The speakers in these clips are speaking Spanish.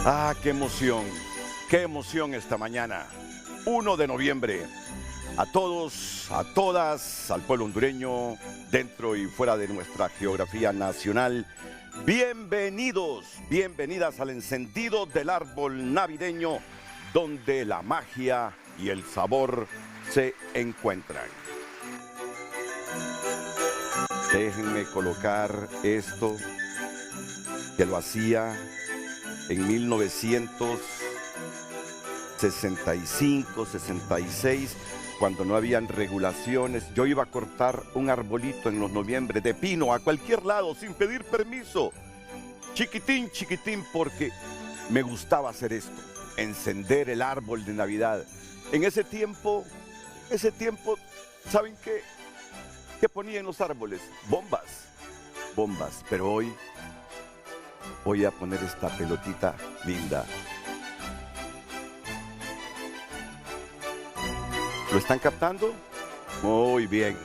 Ah, qué emoción esta mañana. 1 de noviembre. A todos, a todas, al pueblo hondureño, dentro y fuera de nuestra geografía nacional, bienvenidos, bienvenidas al encendido del árbol navideño, donde la magia y el sabor se encuentran. Déjenme colocar esto, que lo hacía en 1965, 66, cuando no habían regulaciones. Yo iba a cortar un arbolito en los noviembre de pino a cualquier lado sin pedir permiso. Chiquitín, chiquitín, porque me gustaba hacer esto, encender el árbol de Navidad. En ese tiempo, ¿saben qué? ¿Qué ponía en los árboles? Bombas, pero hoy voy a poner esta pelotita linda. ¿Lo están captando? Muy bien.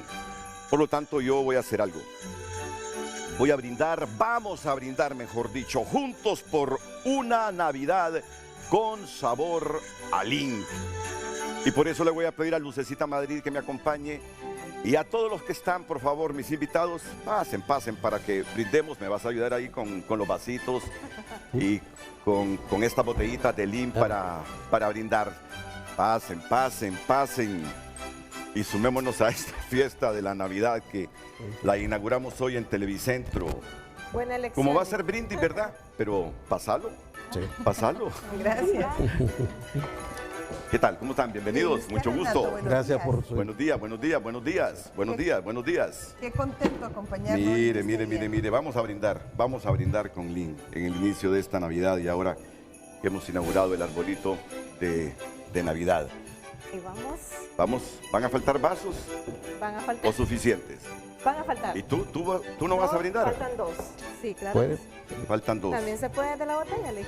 Por lo tanto, yo voy a hacer algo. Voy a brindar, vamos a brindar, mejor dicho, juntos por una Navidad con sabor a Link. Y por eso le voy a pedir a Lucecita Madrid que me acompañe. Y a todos los que están, por favor, mis invitados, pasen para que brindemos. Me vas a ayudar ahí con los vasitos y con esta botellita de Link para brindar. Pasen y sumémonos a esta fiesta de la Navidad que la inauguramos hoy en Televicentro. Buena elección. Como va a ser brindis, ¿verdad? Pero pásalo. Sí. Pásalo. Gracias. ¿Qué tal? ¿Cómo están? Bienvenidos. Mucho gusto. Gracias por su... Buenos días. Buenos días. Qué contento acompañarnos. Mire, vamos a brindar con Link en el inicio de esta Navidad y ahora que hemos inaugurado el arbolito de Navidad. Y Vamos, ¿van a faltar vasos? Van a faltar. ¿O suficientes? Van a faltar. ¿Y tú no vas a brindar? Faltan 2. Sí, claro. ¿Puede? Faltan 2. También se puede de la botella, Lick.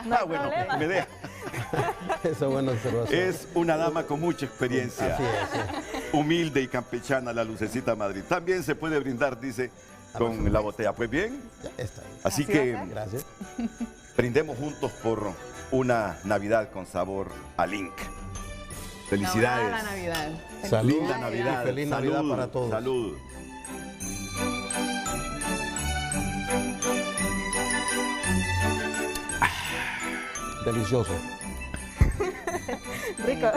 No hay bueno, problema. me deja. Esa buena observación. Es una dama con mucha experiencia. Así es. Humilde y campechana, la Lucecita Madrid. También se puede brindar, dice, con la botella. Pues bien. Ya está bien. Así que Gracias. brindemos juntos por una Navidad con sabor a Link. Felicidades. La Navidad. Salud. Linda Navidad. Y feliz Navidad para todos. Salud. Delicioso. Rico.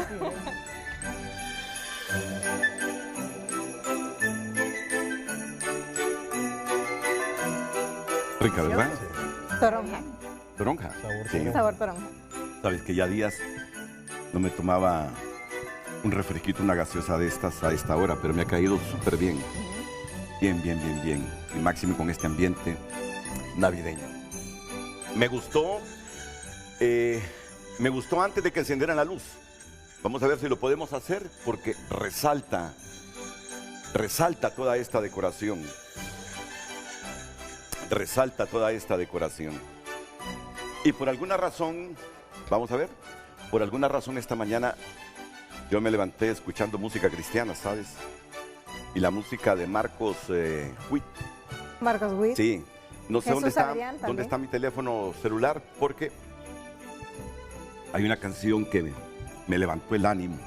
Rica, ¿verdad? Toronja. Toronja. Sabor, Sí. Sabor toronja. Sabes que ya días no me tomaba un refresquito, una gaseosa de estas a esta hora, pero me ha caído súper bien. Bien. Y máximo con este ambiente navideño. Me gustó antes de que encendieran la luz. Vamos a ver si lo podemos hacer porque resalta toda esta decoración. Y por alguna razón, vamos a ver, por alguna razón esta mañana yo me levanté escuchando música cristiana, ¿sabes? Y la música de Marcos Witt. Marcos Witt. Sí, no sé Jesús Adrián dónde también. está mi teléfono celular porque hay una canción que me levantó el ánimo.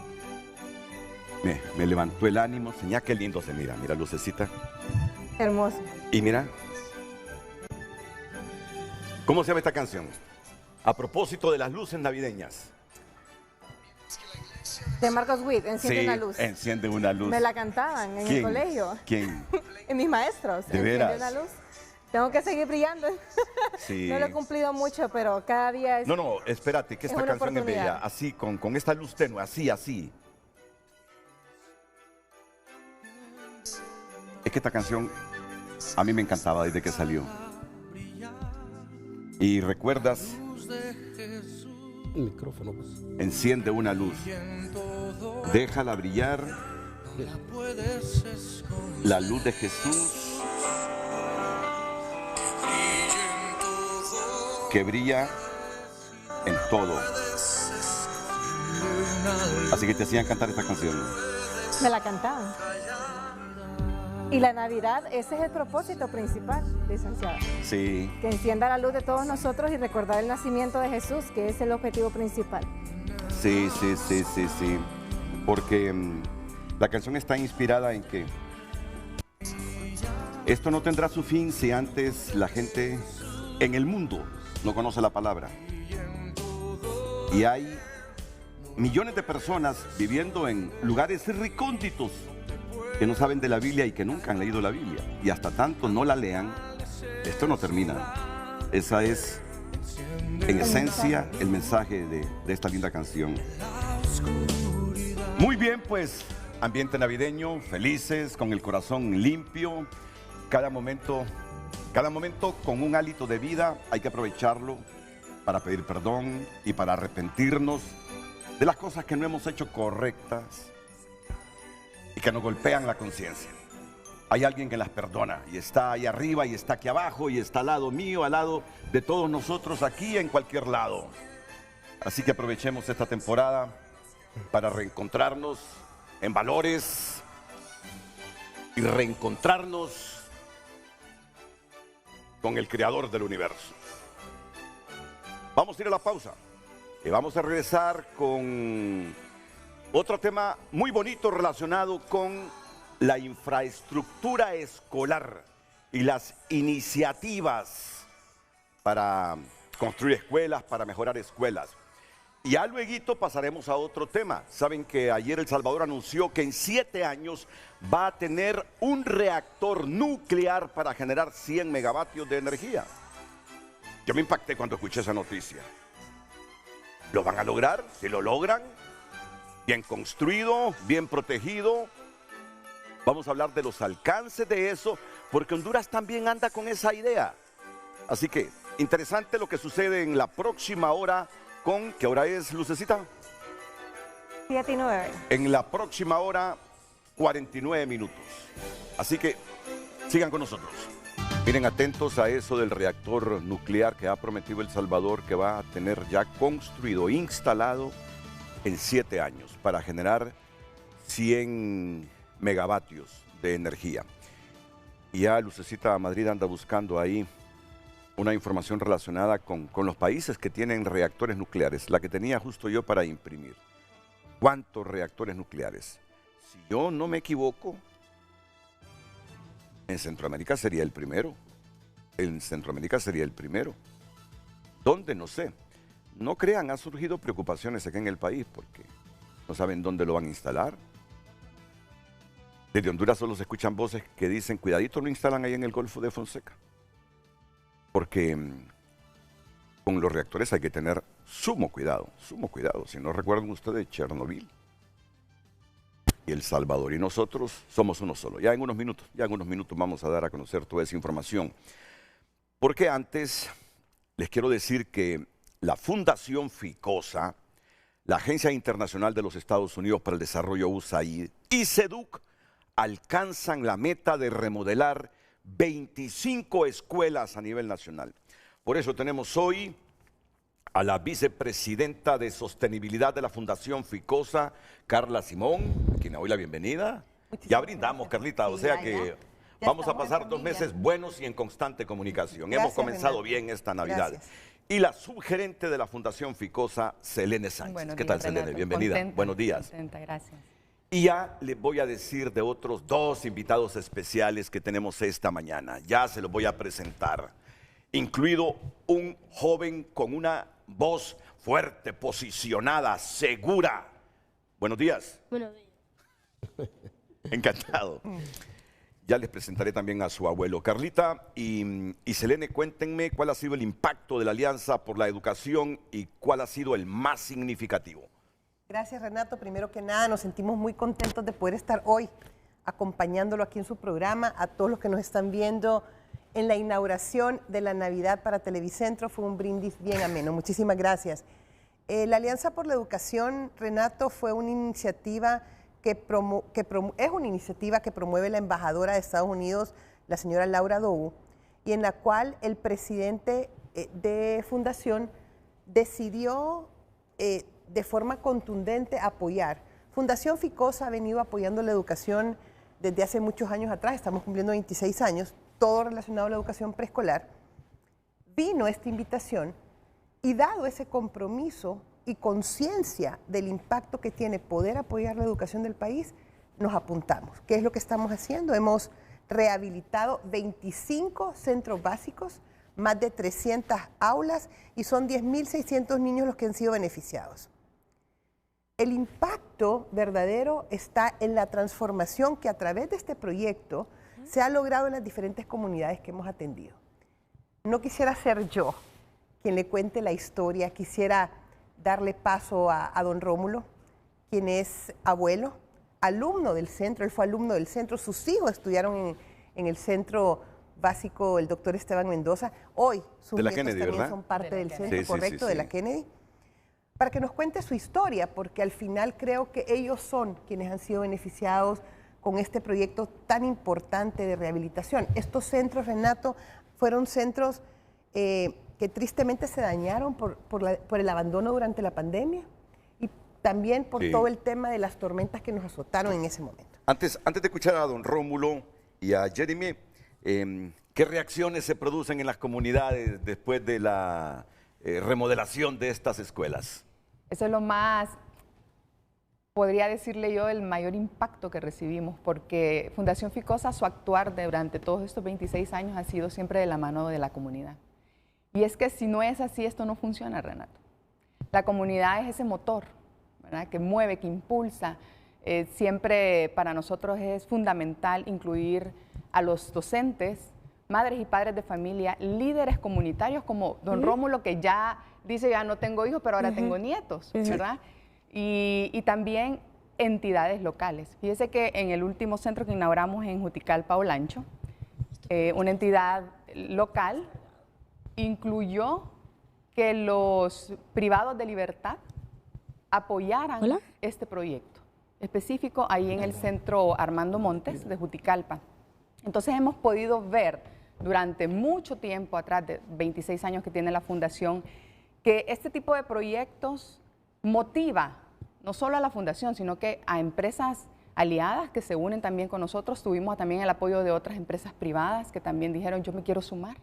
Me levantó el ánimo, señá qué lindo se mira, Lucecita. Hermoso. Y mira, ¿cómo se llama esta canción? A propósito de las luces navideñas. De Marcos Witt, Enciende una luz. Enciende una luz. Me la cantaban en el colegio. ¿Quién? En mis maestros. ¿De Enciende veras? una luz. Tengo que seguir brillando. Sí. No lo he cumplido mucho, pero cada día es... No, espérate, que esta una canción es bella. oportunidad. Así, con esta luz tenue, así. Es que esta canción a mí me encantaba desde que salió. Y recuerdas, El micrófono, pues. enciende una luz. Déjala brillar. La luz de Jesús que brilla en todo. Así que te hacían cantar esta canción. Me la cantaban. Y la Navidad, ese es el propósito principal, licenciada. Sí, Que encienda la luz de todos nosotros y recordar el nacimiento de Jesús, que es el objetivo principal. sí. Porque la canción está inspirada en que esto no tendrá su fin si antes la gente en el mundo no conoce la palabra. Y hay millones de personas viviendo en lugares recónditos que no saben de la Biblia y que nunca han leído la Biblia. Y hasta tanto no la lean, esto no termina. Esa es, en esencia, el mensaje de esta linda canción. Muy bien, pues, ambiente navideño, felices, con el corazón limpio. Cada momento con un hálito de vida hay que aprovecharlo para pedir perdón y para arrepentirnos de las cosas que no hemos hecho correctas y que nos golpean la conciencia. Hay alguien que las perdona y está ahí arriba y está aquí abajo y está al lado mío, al lado de todos nosotros aquí, en cualquier lado. Así que aprovechemos esta temporada para reencontrarnos en valores y reencontrarnos con el creador del universo. Vamos a ir a la pausa y vamos a regresar con otro tema muy bonito relacionado con la infraestructura escolar y las iniciativas para construir escuelas, para mejorar escuelas. Y ya luego pasaremos a otro tema. Saben que ayer El Salvador anunció que en 7 años va a tener un reactor nuclear para generar 100 megavatios de energía. Yo me impacté cuando escuché esa noticia. ¿Lo van a lograr? Si lo logran, bien construido, bien protegido. Vamos a hablar de los alcances de eso, porque Honduras también anda con esa idea. Así que, interesante lo que sucede en la próxima hora con, ¿qué hora es, Lucecita? 7 y 9. En la próxima hora, 49 minutos. Así que, sigan con nosotros. Miren, atentos a eso del reactor nuclear que ha prometido El Salvador, que va a tener ya construido, instalado en 7 años para generar 100 megavatios de energía. Y ya Lucecita Madrid anda buscando ahí una información relacionada con los países que tienen reactores nucleares, la que tenía justo yo para imprimir. ¿Cuántos reactores nucleares? Si yo no me equivoco, en Centroamérica sería el primero. En Centroamérica sería el primero. ¿Dónde? No sé. No crean, ha surgido preocupaciones aquí en el país porque no saben dónde lo van a instalar. Desde Honduras solo se escuchan voces que dicen, cuidadito, lo instalan ahí en el Golfo de Fonseca. Porque con los reactores hay que tener sumo cuidado. Si no recuerdan ustedes Chernobyl y El Salvador y nosotros somos uno solo. Ya en unos minutos vamos a dar a conocer toda esa información. Porque antes les quiero decir que la Fundación FICOSA, la Agencia Internacional de los Estados Unidos para el Desarrollo USAID y SEDUC alcanzan la meta de remodelar 25 escuelas a nivel nacional. Por eso tenemos hoy a la vicepresidenta de Sostenibilidad de la Fundación FICOSA, Carla Simón, a quien doy la bienvenida. Ya brindamos, Carlita, o sea que vamos a pasar 2 meses buenos y en constante comunicación. Hemos comenzado bien esta Navidad. Gracias. Y la subgerente de la Fundación FICOSA, Selene Sánchez. Buenos ¿Qué días, tal, Selene? Renato. Bienvenida. Contenta, Buenos días. Contenta, gracias. Y ya les voy a decir de otros 2 invitados especiales que tenemos esta mañana. Ya se los voy a presentar, incluido un joven con una voz fuerte, posicionada, segura. Buenos días. Buenos días. Encantado. Ya les presentaré también a su abuelo. Carlita y Selene, cuéntenme cuál ha sido el impacto de la Alianza por la Educación y cuál ha sido el más significativo. Gracias, Renato. Primero que nada, nos sentimos muy contentos de poder estar hoy acompañándolo aquí en su programa. A todos los que nos están viendo en la inauguración de la Navidad para Televicentro, fue un brindis bien ameno. Muchísimas gracias. La Alianza por la Educación, Renato, fue una iniciativa es una iniciativa que promueve la embajadora de Estados Unidos, la señora Laura Dou, y en la cual el presidente de Fundación decidió de forma contundente apoyar. Fundación FICOSA ha venido apoyando la educación desde hace muchos años atrás, estamos cumpliendo 26 años, todo relacionado a la educación preescolar, vino esta invitación y dado ese compromiso y conciencia del impacto que tiene poder apoyar la educación del país, nos apuntamos. ¿Qué es lo que estamos haciendo? Hemos rehabilitado 25 centros básicos, más de 300 aulas y son 10.600 niños los que han sido beneficiados. El impacto verdadero está en la transformación que a través de este proyecto se ha logrado en las diferentes comunidades que hemos atendido. No quisiera ser yo quien le cuente la historia, quisiera darle paso a don Rómulo, quien es abuelo, alumno del centro, él fue alumno del centro, sus hijos estudiaron en el centro básico el doctor Esteban Mendoza, hoy sus de la nietos Kennedy, también ¿verdad? son parte del centro, Sí, sí, correcto, sí, de la sí. Kennedy, para que nos cuente su historia, porque al final creo que ellos son quienes han sido beneficiados con este proyecto tan importante de rehabilitación. Estos centros, Renato, fueron centros que tristemente se dañaron por el abandono durante la pandemia y también por Sí. todo el tema de las tormentas que nos azotaron en ese momento. Antes de escuchar a don Rómulo y a Jeremy, ¿qué reacciones se producen en las comunidades después de la remodelación de estas escuelas? Eso es lo más, podría decirle yo, el mayor impacto que recibimos, porque Fundación Ficosa, su actuar durante todos estos 26 años ha sido siempre de la mano de la comunidad. Y es que si no es así, esto no funciona, Renato. La comunidad es ese motor, ¿verdad?, que mueve, que impulsa. Siempre para nosotros es fundamental incluir a los docentes, madres y padres de familia, líderes comunitarios como don Rómulo, que ya dice, ya no tengo hijos, pero ahora tengo nietos, ¿verdad? Y también entidades locales. Fíjese que en el último centro que inauguramos en Juticalpa, Olancho, una entidad local incluyó que los privados de libertad apoyaran este proyecto específico ahí en el centro Armando Montes de Juticalpa. Entonces hemos podido ver durante mucho tiempo atrás, de 26 años que tiene la fundación, que este tipo de proyectos motiva no solo a la fundación, sino que a empresas aliadas que se unen también con nosotros. Tuvimos también el apoyo de otras empresas privadas que también dijeron, yo me quiero sumar.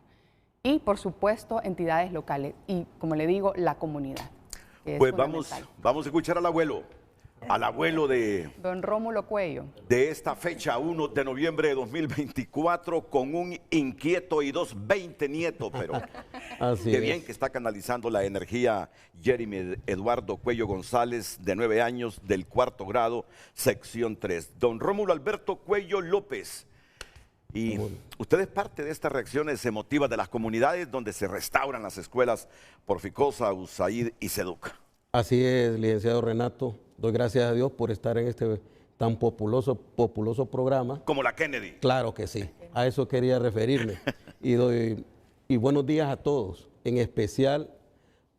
Y, por supuesto, entidades locales y, como le digo, la comunidad. Pues vamos a escuchar al abuelo de don Rómulo Cuello. de esta fecha, 1 de noviembre de 2024, con un inquieto y 20 nietos, pero Así qué es. bien que está canalizando la energía Jeremy Eduardo Cuello González, de 9 años, del 4º grado, sección 3. Don Rómulo Alberto Cuello López. Y usted es parte de estas reacciones emotivas de las comunidades donde se restauran las escuelas por Ficosa, USAID y SEDUC. Así es, licenciado Renato. Doy gracias a Dios por estar en este tan populoso programa. Como la Kennedy. Claro que sí, a eso quería referirme. Y buenos días a todos, en especial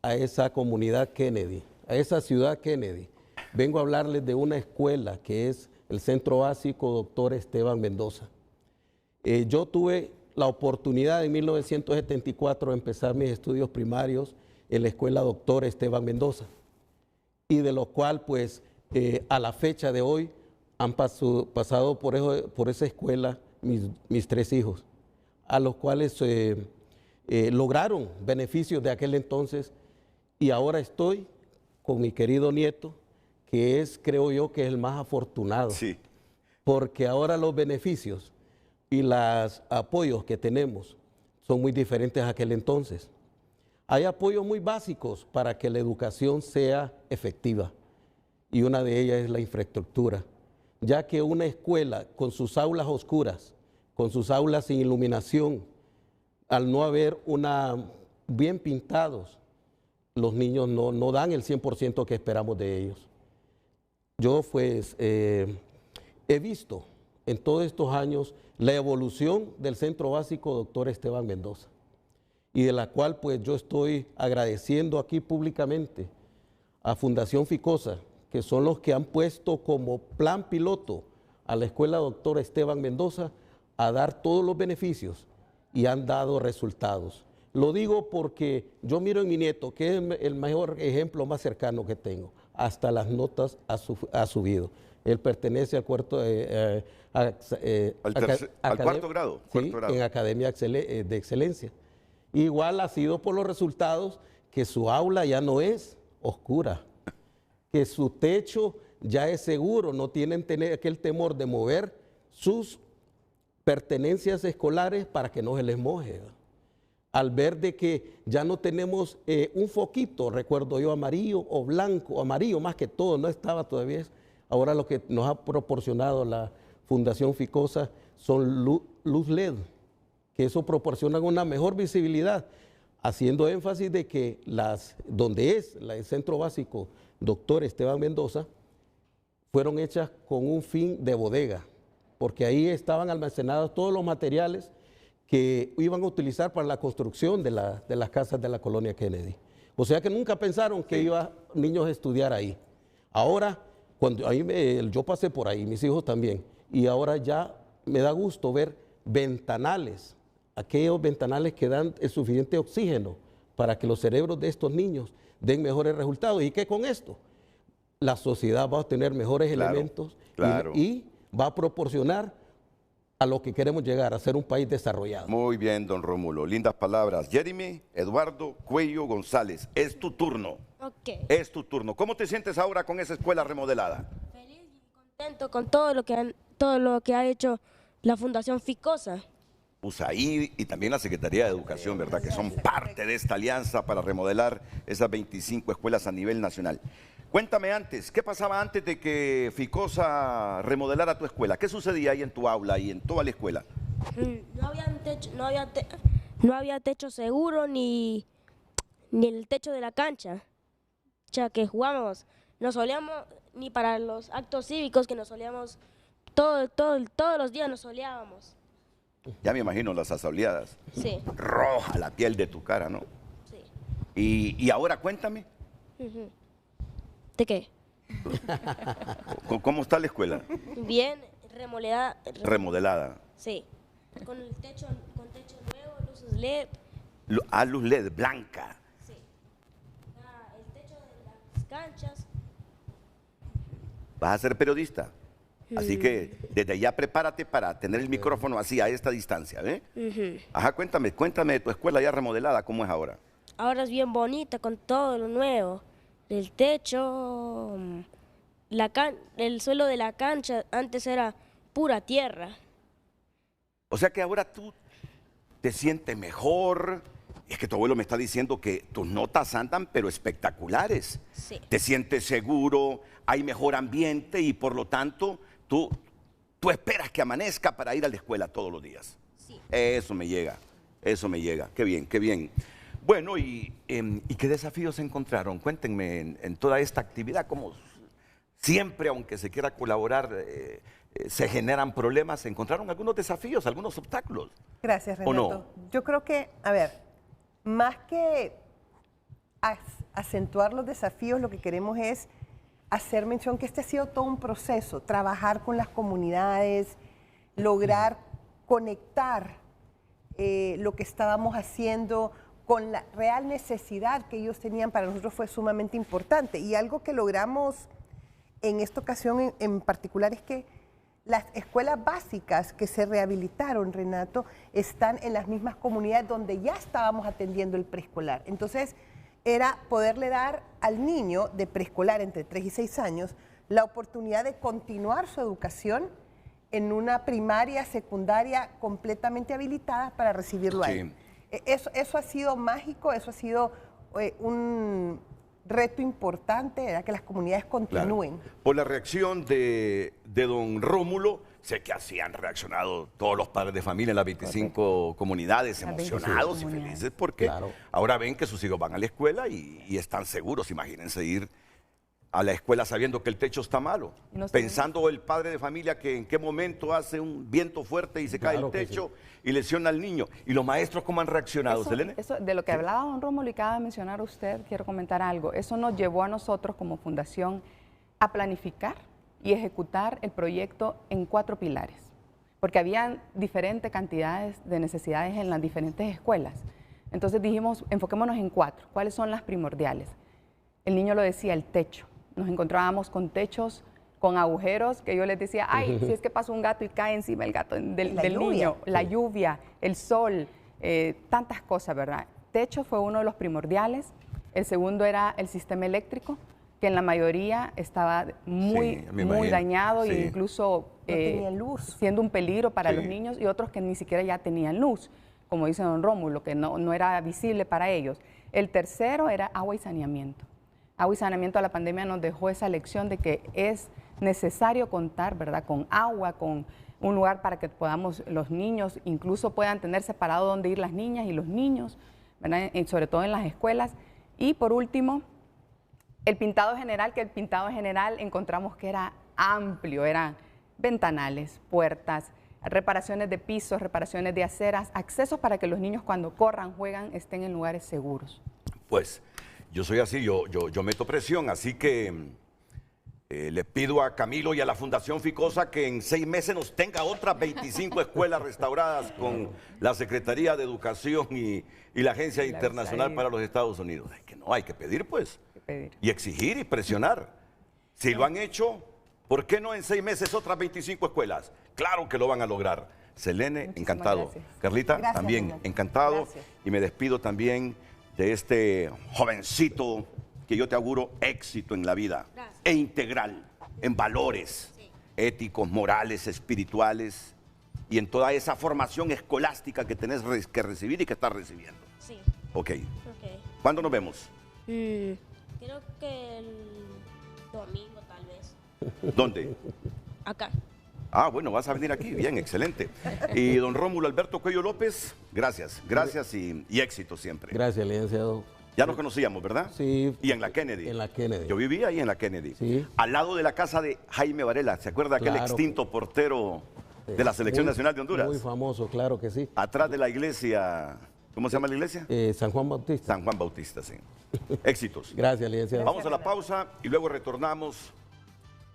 a esa comunidad Kennedy, a esa ciudad Kennedy. Vengo a hablarles de una escuela que es el Centro Básico Doctor Esteban Mendoza. Yo tuve la oportunidad en 1974 de empezar mis estudios primarios en la Escuela Doctor Esteban Mendoza, y de lo cual, pues, a la fecha de hoy han pasado por esa escuela mis 3 hijos, a los cuales lograron beneficios de aquel entonces, y ahora estoy con mi querido nieto, que es, creo yo, que es el más afortunado, Sí. porque ahora los beneficios y los apoyos que tenemos son muy diferentes a aquel entonces. Hay apoyos muy básicos para que la educación sea efectiva, y una de ellas es la infraestructura, ya que una escuela con sus aulas oscuras, con sus aulas sin iluminación, al no haber bien pintados, los niños no dan el 100% que esperamos de ellos. Yo pues he visto en todos estos años la evolución del Centro Básico Doctor Esteban Mendoza, y de la cual pues yo estoy agradeciendo aquí públicamente a Fundación Ficosa, que son los que han puesto como plan piloto a la Escuela Doctor Esteban Mendoza a dar todos los beneficios, y han dado resultados. Lo digo porque yo miro en mi nieto, que es el mejor ejemplo más cercano que tengo. hasta las notas ha subido. Él pertenece al cuarto, al cuarto grado. Sí, Cuarto grado. en Academia de Excelencia. Igual ha sido por los resultados que su aula ya no es oscura, que su techo ya es seguro, no tienen aquel temor de mover sus pertenencias escolares para que no se les moje. Al ver de que ya no tenemos un foquito, recuerdo yo, amarillo o blanco, amarillo más que todo, no estaba todavía. Ahora lo que nos ha proporcionado la Fundación Ficosa son luz LED, que eso proporciona una mejor visibilidad, haciendo énfasis de que donde es el centro básico Dr. Esteban Mendoza, fueron hechas con un fin de bodega, porque ahí estaban almacenados todos los materiales que iban a utilizar para la construcción de las casas de la colonia Kennedy. O sea que nunca pensaron que iban niños a estudiar ahí. Ahora, yo pasé por ahí, mis hijos también, y ahora ya me da gusto ver ventanales, aquellos ventanales que dan el suficiente oxígeno para que los cerebros de estos niños den mejores resultados. ¿Y qué con esto? La sociedad va a tener mejores elementos y va a proporcionar a lo que queremos llegar, a ser un país desarrollado. Muy bien, don Rómulo. Lindas palabras. Jeremy Eduardo Cuello González, es tu turno. Ok. Es tu turno. ¿Cómo te sientes ahora con esa escuela remodelada? Feliz y contento con todo lo que ha hecho la Fundación Ficosa. USAID y también la Secretaría de Educación, ¿verdad? Que son parte de esta alianza para remodelar esas 25 escuelas a nivel nacional. Cuéntame antes, ¿qué pasaba antes de que Ficosa remodelara tu escuela? ¿Qué sucedía ahí en tu aula y en toda la escuela? No había techo seguro ni el techo de la cancha. Ya que jugábamos, nos solíamos, ni para los actos cívicos que nos solíamos, todos los días nos soleábamos. Ya me imagino las asoleadas. Sí. Roja la piel de tu cara, ¿no? Sí. Y ahora cuéntame, ¿De qué? ¿cómo está la escuela? Bien, Remodelada. Sí. Con techo nuevo, luces LED. Luz LED, blanca. Sí. El techo de las canchas. Vas a ser periodista. Así que desde ya prepárate para tener el micrófono así, a esta distancia, ¿eh? Ajá, cuéntame de tu escuela ya remodelada, ¿cómo es ahora? Ahora es bien bonita con todo lo nuevo. El techo, el suelo de la cancha antes era pura tierra. O sea que ahora tú te sientes mejor. Es que tu abuelo me está diciendo que tus notas andan pero espectaculares. Sí. Te sientes seguro, hay mejor ambiente y por lo tanto tú esperas que amanezca para ir a la escuela todos los días. Sí. Eso me llega. Qué bien, qué bien. Bueno, ¿y qué desafíos encontraron? Cuéntenme en toda esta actividad, como siempre, aunque se quiera colaborar, se generan problemas. ¿Encontraron algunos desafíos, algunos obstáculos? Gracias, Renato. ¿O no? Yo creo que, a ver, más que acentuar los desafíos, lo que queremos es hacer mención que este ha sido todo un proceso, trabajar con las comunidades, lograr conectar lo que estábamos haciendo con la real necesidad que ellos tenían. Para nosotros fue sumamente importante. Y algo que logramos en esta ocasión en particular es que las escuelas básicas que se rehabilitaron, Renato, están en las mismas comunidades donde ya estábamos atendiendo el preescolar. Entonces, era poderle dar al niño de preescolar entre 3 y 6 años la oportunidad de continuar su educación en una primaria, secundaria completamente habilitada para recibirlo ahí. Sí. Eso ha sido mágico, eso ha sido un reto importante, ¿verdad? Que las comunidades continúen. Claro. Por la reacción de don Rómulo, sé que así han reaccionado todos los padres de familia en las 25 comunidades, emocionados y felices porque ahora ven que sus hijos van a la escuela y están seguros. Imagínense ir a la escuela sabiendo que el techo está malo, pensando el padre de familia que en qué momento hace un viento fuerte y se cae el techo y lesiona al niño. ¿Y los maestros cómo han reaccionado, Selene? Eso, de lo que hablaba don Rómulo y acaba de mencionar usted, quiero comentar algo. Eso nos llevó a nosotros como fundación a planificar y ejecutar el proyecto en 4 pilares, porque habían diferentes cantidades de necesidades en las diferentes escuelas. Entonces dijimos, enfoquémonos en 4. ¿Cuáles son las primordiales? El niño lo decía, el techo. nos encontrábamos con techos con agujeros que yo les decía, ay, si es que pasó un gato y cae encima el gato del niño, la lluvia, el sol, tantas cosas, ¿verdad? Techo fue uno de los primordiales. El segundo era el sistema eléctrico, que en la mayoría estaba muy dañado sí. e incluso No tenía luz. siendo un peligro para Sí. los niños, y otros que ni siquiera ya tenían luz, como dice don Rómulo, que no era visible para ellos. El tercero era agua y saneamiento. Agua y saneamiento, a la pandemia nos dejó esa lección de que es necesario contar, ¿verdad?, con agua, con un lugar para que podamos, los niños incluso puedan tener separado dónde ir las niñas y los niños, ¿verdad?, sobre todo en las escuelas. Y por último, el pintado general, que el pintado general encontramos que era amplio, eran ventanales, puertas, reparaciones de pisos, reparaciones de aceras, accesos para que los niños cuando corran, juegan, estén en lugares seguros. Pues yo soy así, yo meto presión, así que le pido a Camilo y a la Fundación Ficosa que en 6 meses nos tenga otras 25 escuelas restauradas con la Secretaría de Educación y la Agencia Internacional para los Estados Unidos. Es que no, hay que pedir pues, y exigir y presionar. Si lo han hecho, ¿por qué no en 6 meses otras 25 escuelas? Claro que lo van a lograr. Selene, Muchísimas encantado. gracias. Carlita, Gracias, también Renato. encantado. Gracias. Y me despido también de este jovencito que yo te auguro éxito en la vida. Gracias. E integral, en valores éticos, morales, espirituales y en toda esa formación escolástica que tenés que recibir y que estás recibiendo. Sí. Ok. Ok. ¿Cuándo nos vemos? Creo que el domingo tal vez. ¿Dónde? Acá. Ah, bueno, vas a venir aquí. Bien, excelente. Y don Rómulo Alberto Cuello López, gracias. Gracias y éxito siempre. Gracias, licenciado. Ya nos conocíamos, ¿verdad? Sí. Y en la Kennedy. En la Kennedy. Yo vivía ahí en la Kennedy. Sí. Al lado de la casa de Jaime Varela. ¿Se acuerda aquel Claro. extinto portero de la Selección Muy- Nacional de Honduras? Muy famoso, claro que sí. Atrás de la iglesia, ¿cómo se llama la iglesia? San Juan Bautista. San Juan Bautista, sí. Éxitos. Gracias, licenciado. Vamos a la pausa y luego retornamos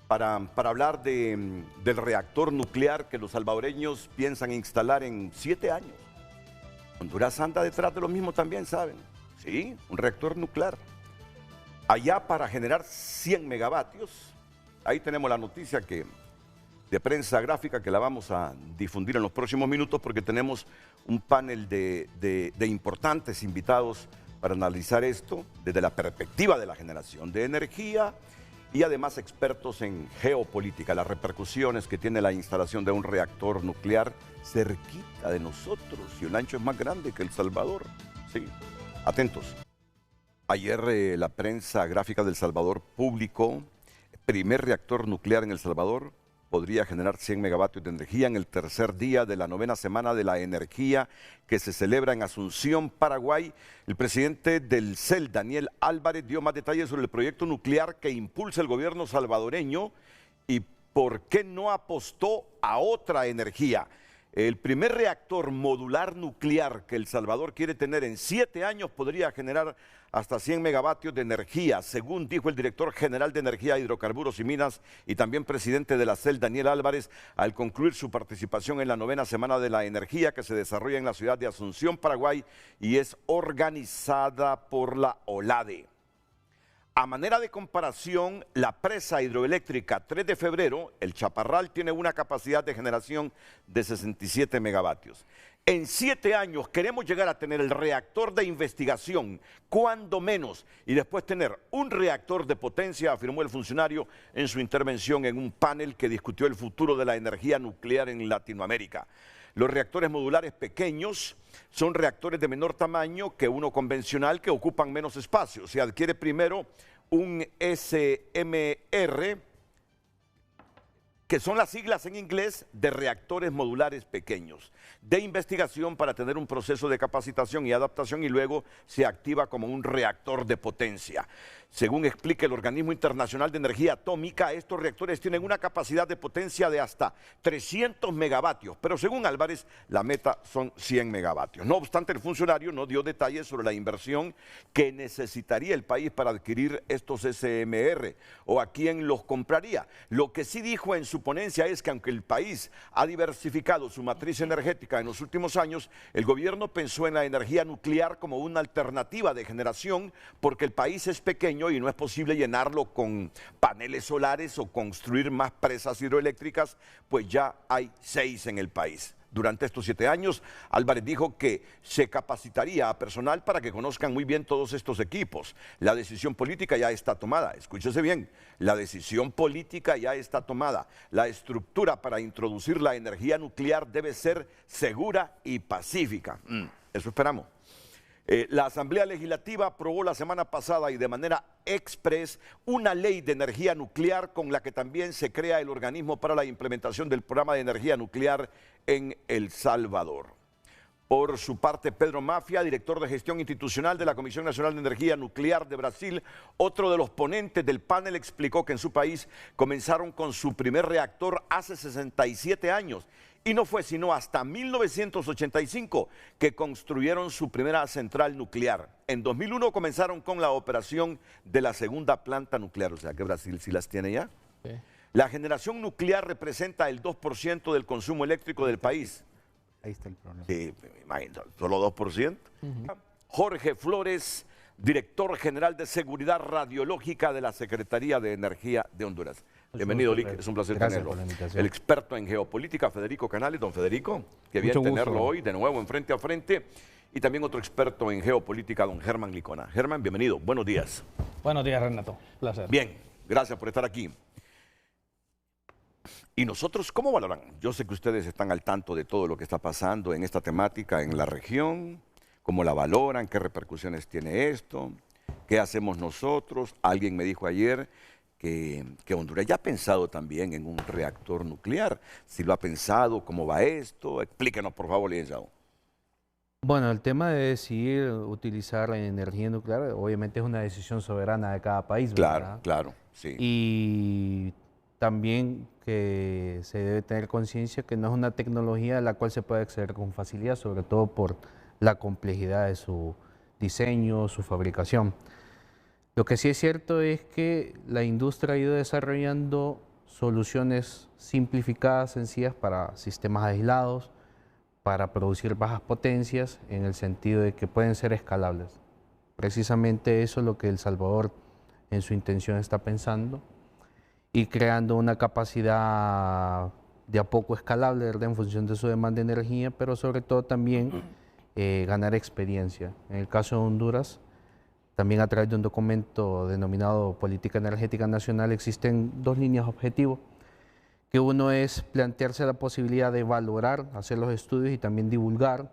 para hablar del reactor nuclear que los salvadoreños piensan instalar en 7 años. Honduras anda detrás de lo mismo también, ¿saben? Sí, un reactor nuclear. Allá para generar 100 megavatios. Ahí tenemos la noticia de prensa gráfica que la vamos a difundir en los próximos minutos porque tenemos un panel de importantes invitados para analizar esto desde la perspectiva de la generación de energía y además expertos en geopolítica, las repercusiones que tiene la instalación de un reactor nuclear cerquita de nosotros. Y un ancho es más grande que El Salvador. Sí, atentos. Ayer la prensa gráfica del Salvador publicó: primer reactor nuclear en El Salvador podría generar 100 megavatios de energía en el tercer día de la 9ª semana de la energía que se celebra en Asunción, Paraguay. El presidente del CEL, Daniel Álvarez, dio más detalles sobre el proyecto nuclear que impulsa el gobierno salvadoreño y por qué no apostó a otra energía. El primer reactor modular nuclear que El Salvador quiere tener en 7 años podría generar hasta 100 megavatios de energía, según dijo el director general de Energía, Hidrocarburos y Minas y también presidente de la CEL, Daniel Álvarez, al concluir su participación en la 9ª semana de la energía que se desarrolla en la ciudad de Asunción, Paraguay, y es organizada por la OLADE. A manera de comparación, la presa hidroeléctrica 3 de febrero, el Chaparral, tiene una capacidad de generación de 67 megavatios. En 7 años queremos llegar a tener el reactor de investigación, cuando menos, y después tener un reactor de potencia, afirmó el funcionario en su intervención en un panel que discutió el futuro de la energía nuclear en Latinoamérica. Los reactores modulares pequeños son reactores de menor tamaño que uno convencional que ocupan menos espacio. Se adquiere primero un SMR, que son las siglas en inglés de reactores modulares pequeños, de investigación para tener un proceso de capacitación y adaptación y luego se activa como un reactor de potencia. Según explica el Organismo Internacional de Energía Atómica, estos reactores tienen una capacidad de potencia de hasta 300 megavatios, pero según Álvarez, la meta son 100 megavatios. No obstante, el funcionario no dio detalles sobre la inversión que necesitaría el país para adquirir estos SMR o a quién los compraría. Lo que sí dijo en su su ponencia es que aunque el país ha diversificado su matriz energética en los últimos años, el gobierno pensó en la energía nuclear como una alternativa de generación porque el país es pequeño y no es posible llenarlo con paneles solares o construir más presas hidroeléctricas, pues ya hay 6 en el país. Durante estos 7 años, Álvarez dijo que se capacitaría a personal para que conozcan muy bien todos estos equipos. La decisión política ya está tomada. Escúchese bien, la decisión política ya está tomada. La estructura para introducir la energía nuclear debe ser segura y pacífica. Eso esperamos. La Asamblea Legislativa aprobó la semana pasada y de manera express una ley de energía nuclear con la que también se crea el organismo para la implementación del programa de energía nuclear en El Salvador. Por su parte, Pedro Mafia, director de gestión institucional de la Comisión Nacional de Energía Nuclear de Brasil, otro de los ponentes del panel, explicó que en su país comenzaron con su primer reactor hace 67 años y no fue sino hasta 1985 que construyeron su primera central nuclear. En 2001 comenzaron con la operación de la segunda planta nuclear, o sea que Brasil sí las tiene ya. Sí. La generación nuclear representa el 2% del consumo eléctrico del país. Ahí está el problema. Sí, me imagino, solo 2%. Jorge Flores, director general de Seguridad Radiológica de la Secretaría de Energía de Honduras. Bienvenido, Lic, es un placer tenerlo. El experto en geopolítica, Federico Canales. Don Federico, qué bien tenerlo hoy de nuevo en Frente a Frente. Y también otro experto en geopolítica, don Germán Licona. Germán, bienvenido, buenos días. Buenos días, Renato, placer. Bien, gracias por estar aquí. ¿Y nosotros cómo valoran? Yo sé que ustedes están al tanto de todo lo que está pasando en esta temática en la región. ¿Cómo la valoran? ¿Qué repercusiones tiene esto? ¿Qué hacemos nosotros? Alguien me dijo ayer que Honduras ya ha pensado también en un reactor nuclear. Si lo ha pensado, ¿cómo va esto? Explíquenos, por favor, licenciado. Bueno, el tema de decidir utilizar la energía nuclear obviamente es una decisión soberana de cada país, ¿verdad? Claro, claro, sí. Y también que se debe tener conciencia que no es una tecnología a la cual se puede acceder con facilidad, sobre todo por la complejidad de su diseño, su fabricación. Lo que sí es cierto es que la industria ha ido desarrollando soluciones simplificadas, sencillas para sistemas aislados, para producir bajas potencias, en el sentido de que pueden ser escalables. Precisamente eso es lo que El Salvador en su intención está pensando, y creando una capacidad de a poco escalable, ¿verdad?, en función de su demanda de energía, pero sobre todo también ganar experiencia. En el caso de Honduras, también a través de un documento denominado Política Energética Nacional, existen 2 líneas objetivos, que uno es plantearse la posibilidad de valorar, hacer los estudios y también divulgar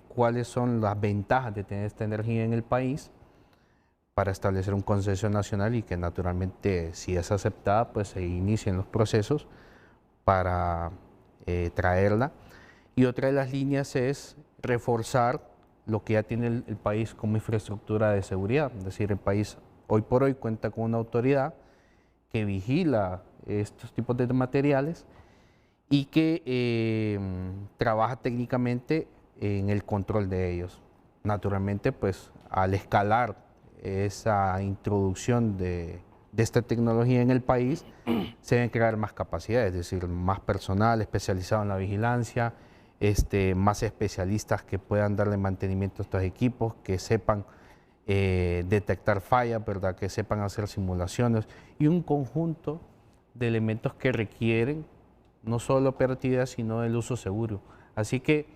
cuáles son las ventajas de tener esta energía en el país, para establecer un consenso nacional y que naturalmente, si es aceptada, pues se inicien los procesos para traerla. Y otra de las líneas es reforzar lo que ya tiene el país como infraestructura de seguridad. Es decir, el país hoy por hoy cuenta con una autoridad que vigila estos tipos de materiales y que trabaja técnicamente en el control de ellos. Naturalmente, pues al escalar esa introducción de esta tecnología en el país, se deben crear más capacidades, es decir, más personal especializado en la vigilancia, más especialistas que puedan darle mantenimiento a estos equipos, que sepan detectar fallas, ¿verdad?, que sepan hacer simulaciones, y un conjunto de elementos que requieren no solo operatividad, sino el uso seguro. Así que,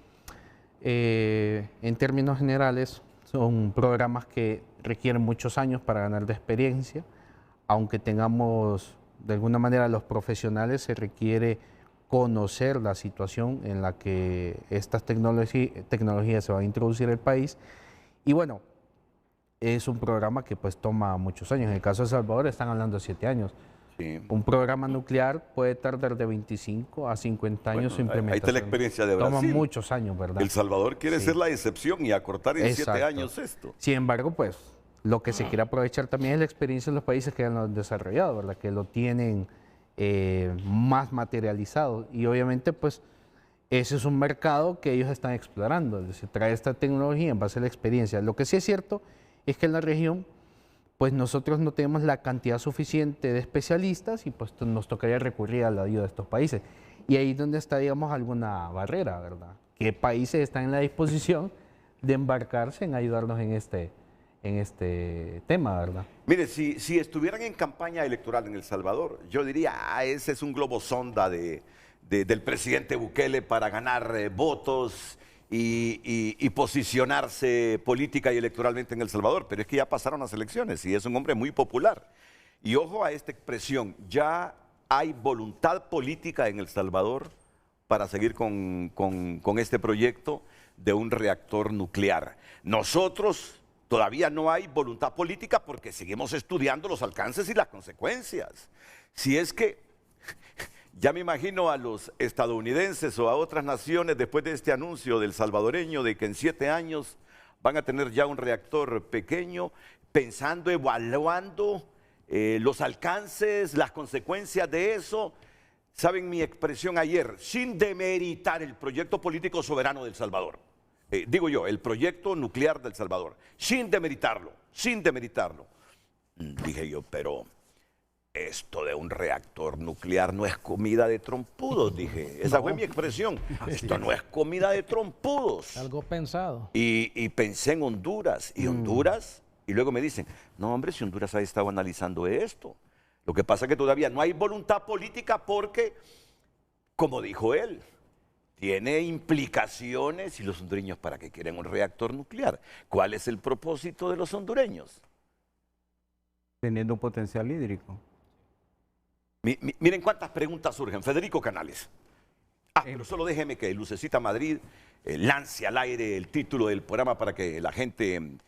en términos generales, son programas que requieren muchos años para ganar de experiencia, aunque tengamos de alguna manera los profesionales, se requiere conocer la situación en la que estas tecnologías se van a introducir en el país. Y bueno, es un programa que pues toma muchos años. En el caso de El Salvador están hablando de 7 años. Sí. Un programa nuclear puede tardar de 25 a 50 años su implementación. Ahí está la experiencia de Brasil. Toma muchos años, ¿verdad? El Salvador quiere ser la excepción y acortar en 7 años esto. Sin embargo, pues lo que se quiere aprovechar también es la experiencia de los países que han desarrollado, ¿verdad?, que lo tienen más materializado. Y obviamente, pues ese es un mercado que ellos están explorando, es decir, traer esta tecnología en base a la experiencia. Lo que sí es cierto es que en la región pues nosotros no tenemos la cantidad suficiente de especialistas y pues nos tocaría recurrir a la ayuda de estos países. Y ahí es donde está, digamos, alguna barrera, ¿verdad? ¿Qué países están en la disposición de embarcarse en ayudarnos en este tema, verdad? Mire, si estuvieran en campaña electoral en El Salvador, yo diría, ese es un globo sonda del presidente Bukele para ganar votos y posicionarse política y electoralmente en El Salvador. Pero es que ya pasaron las elecciones y es un hombre muy popular. Y ojo a esta expresión, ya hay voluntad política en El Salvador para seguir con este proyecto de un reactor nuclear. Nosotros todavía no hay voluntad política porque seguimos estudiando los alcances y las consecuencias. Si es que ya me imagino a los estadounidenses o a otras naciones después de este anuncio del salvadoreño de que en 7 años van a tener ya un reactor pequeño, pensando, evaluando los alcances, las consecuencias de eso. Saben mi expresión ayer, sin demeritar el proyecto político soberano del Salvador. Digo yo, el proyecto nuclear del Salvador, sin demeritarlo, sin demeritarlo. Dije yo, pero esto de un reactor nuclear no es comida de trompudos, dije. Esa fue mi expresión. Esto no es comida de trompudos. Algo pensado. Y pensé en Honduras, y Honduras, y luego me dicen, no hombre, si Honduras ha estado analizando esto. Lo que pasa es que todavía no hay voluntad política porque, como dijo él, tiene implicaciones. ¿Y los hondureños para qué quieren un reactor nuclear? ¿Cuál es el propósito de los hondureños? Teniendo un potencial hídrico. Miren cuántas preguntas surgen. Federico Canales. Pero solo déjeme que Lucecita Madrid lance al aire el título del programa para que la gente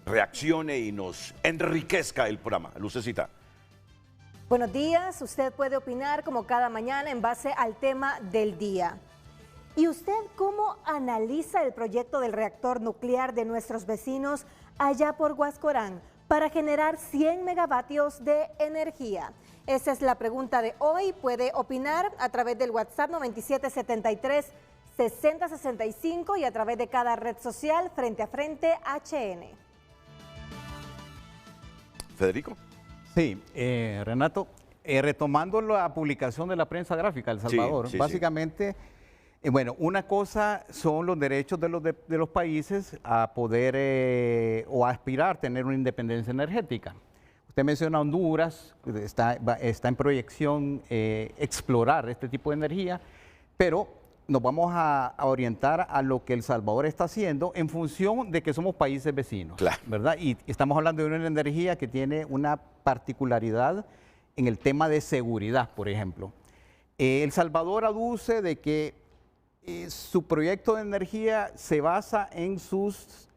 reaccione y nos enriquezca el programa. Lucecita. Buenos días, usted puede opinar como cada mañana en base al tema del día. ¿Y usted cómo analiza el proyecto del reactor nuclear de nuestros vecinos allá por Huascorán para generar 100 megavatios de energía? Esa es la pregunta de hoy. Puede opinar a través del WhatsApp 9773-6065 y a través de cada red social Frente a Frente HN. Federico. Sí, Renato, retomando la publicación de la prensa gráfica de El Salvador, básicamente, bueno, una cosa son los derechos de los países a poder o a aspirar a tener una independencia energética. Usted menciona Honduras, está en proyección explorar este tipo de energía, pero nos vamos a orientar a lo que El Salvador está haciendo en función de que somos países vecinos, claro, ¿verdad? Y estamos hablando de una energía que tiene una particularidad en el tema de seguridad, por ejemplo. El Salvador aduce de que su proyecto de energía se basa en sus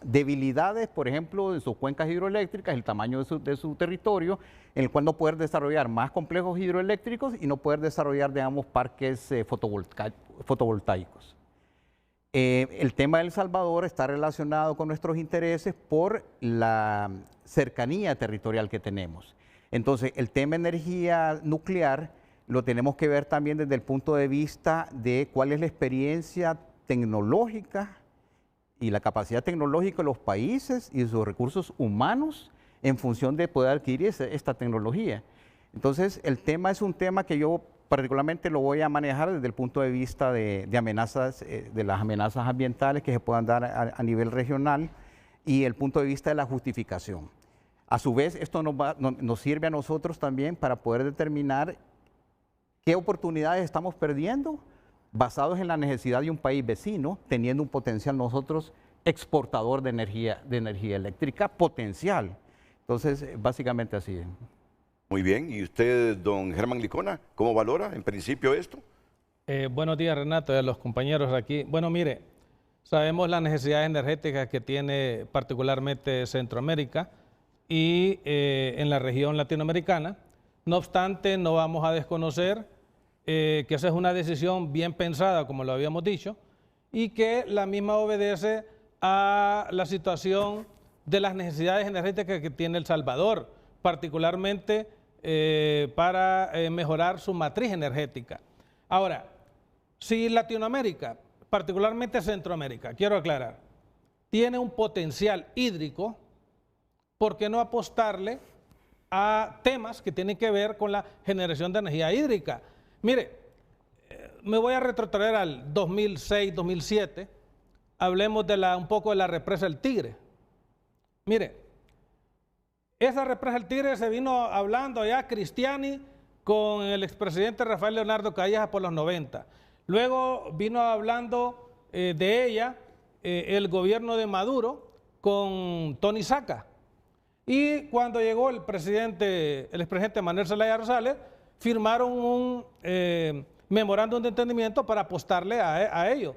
debilidades, por ejemplo, de sus cuencas hidroeléctricas, el tamaño de su territorio, en el cual no poder desarrollar más complejos hidroeléctricos y no poder desarrollar, digamos, parques fotovoltaicos. El tema de El Salvador está relacionado con nuestros intereses por la cercanía territorial que tenemos. Entonces, el tema de energía nuclear lo tenemos que ver también desde el punto de vista de cuál es la experiencia tecnológica y la capacidad tecnológica de los países y de sus recursos humanos en función de poder adquirir esta tecnología. Entonces, el tema es un tema que yo particularmente lo voy a manejar desde el punto de vista de amenazas, de las amenazas ambientales que se puedan dar a nivel regional y el punto de vista de la justificación. A su vez, esto nos sirve a nosotros también para poder determinar qué oportunidades estamos perdiendo basados en la necesidad de un país vecino, teniendo un potencial nosotros exportador de energía eléctrica potencial. Entonces, básicamente así. Muy bien. ¿Y usted, don Germán Licona, cómo valora en principio esto? Buenos días, Renato, y a los compañeros aquí. Bueno, mire, sabemos las necesidades energéticas que tiene particularmente Centroamérica y en la región latinoamericana. No obstante, no vamos a desconocer que esa es una decisión bien pensada, como lo habíamos dicho, y que la misma obedece a la situación de las necesidades energéticas que tiene El Salvador, particularmente para mejorar su matriz energética. Ahora, si Latinoamérica, particularmente Centroamérica, quiero aclarar, tiene un potencial hídrico ¿por qué no apostarle a temas que tienen que ver con la generación de energía hídrica? Mire, me voy a retrotraer al 2006, 2007. Hablemos un poco de la represa del Tigre. Mire, esa represa del Tigre se vino hablando ya Cristiani con el expresidente Rafael Leonardo Calleja por los 90. Luego vino hablando de ella el gobierno de Maduro con Tony Saca. Y cuando llegó el expresidente Manuel Zelaya Rosales, firmaron un memorándum de entendimiento para apostarle a ello.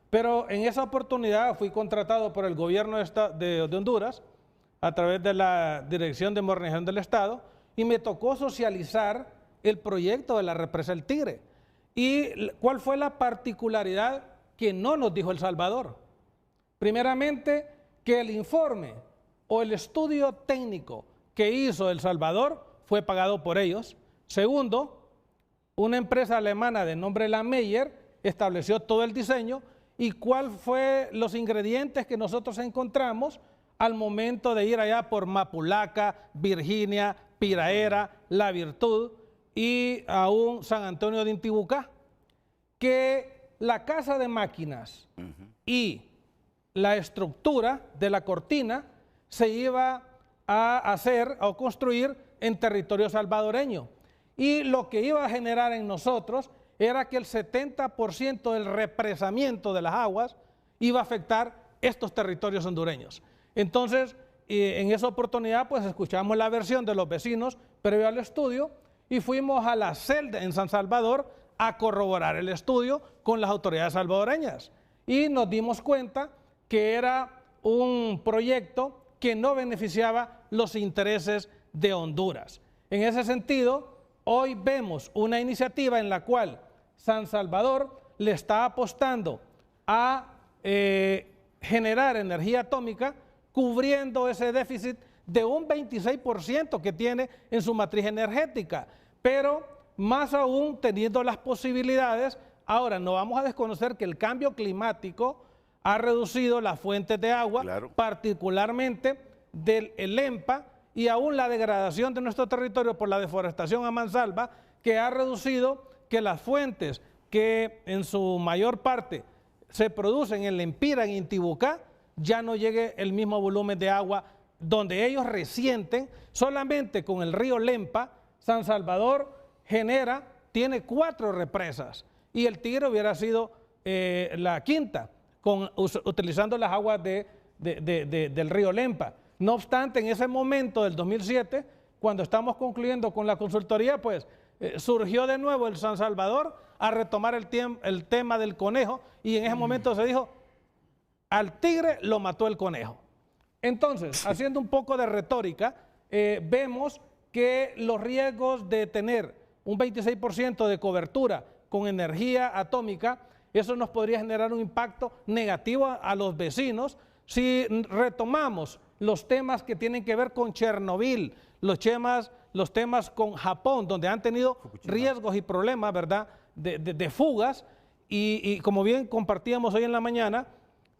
Pero en esa oportunidad fui contratado por el gobierno de Honduras a través de la Dirección de Modernización del Estado y me tocó socializar el proyecto de la represa del Tigre. ¿Y cuál fue la particularidad que no nos dijo El Salvador? Primeramente, que el informe o el estudio técnico que hizo El Salvador fue pagado por ellos. Segundo, una empresa alemana de nombre La Meyer estableció todo el diseño y cuál fue los ingredientes que nosotros encontramos al momento de ir allá por Mapulaca, Virginia, Piraera, La Virtud y aún San Antonio de Intibucá, que la casa de máquinas y la estructura de la cortina se iba a hacer o construir en territorio salvadoreño. Y lo que iba a generar en nosotros era que el 70% del represamiento de las aguas iba a afectar estos territorios hondureños. Entonces, en esa oportunidad, pues escuchamos la versión de los vecinos previo al estudio y fuimos a la celda en San Salvador a corroborar el estudio con las autoridades salvadoreñas. Y nos dimos cuenta que era un proyecto que no beneficiaba los intereses de Honduras. En ese sentido, hoy vemos una iniciativa en la cual San Salvador le está apostando a generar energía atómica cubriendo ese déficit de un 26% que tiene en su matriz energética, pero más aún teniendo las posibilidades. Ahora, no vamos a desconocer que el cambio climático ha reducido las fuentes de agua, particularmente del EMPA, y aún la degradación de nuestro territorio por la deforestación a mansalva, que ha reducido que las fuentes que en su mayor parte se producen en Lempira, en Intibucá, ya no llegue el mismo volumen de agua donde ellos resienten. Solamente con el río Lempa, San Salvador tiene 4 represas y el Tigre hubiera sido la quinta, utilizando las aguas del río Lempa. No obstante, en ese momento del 2007, cuando estamos concluyendo con la consultoría, pues surgió de nuevo el San Salvador a retomar el tema del conejo y en ese momento se dijo, al tigre lo mató el conejo. Entonces, haciendo un poco de retórica, vemos que los riesgos de tener un 26% de cobertura con energía atómica, eso nos podría generar un impacto negativo a los vecinos. Si retomamos los temas que tienen que ver con Chernobyl, los temas con Japón, donde han tenido riesgos y problemas, ¿verdad?, de fugas, y como bien compartíamos hoy en la mañana,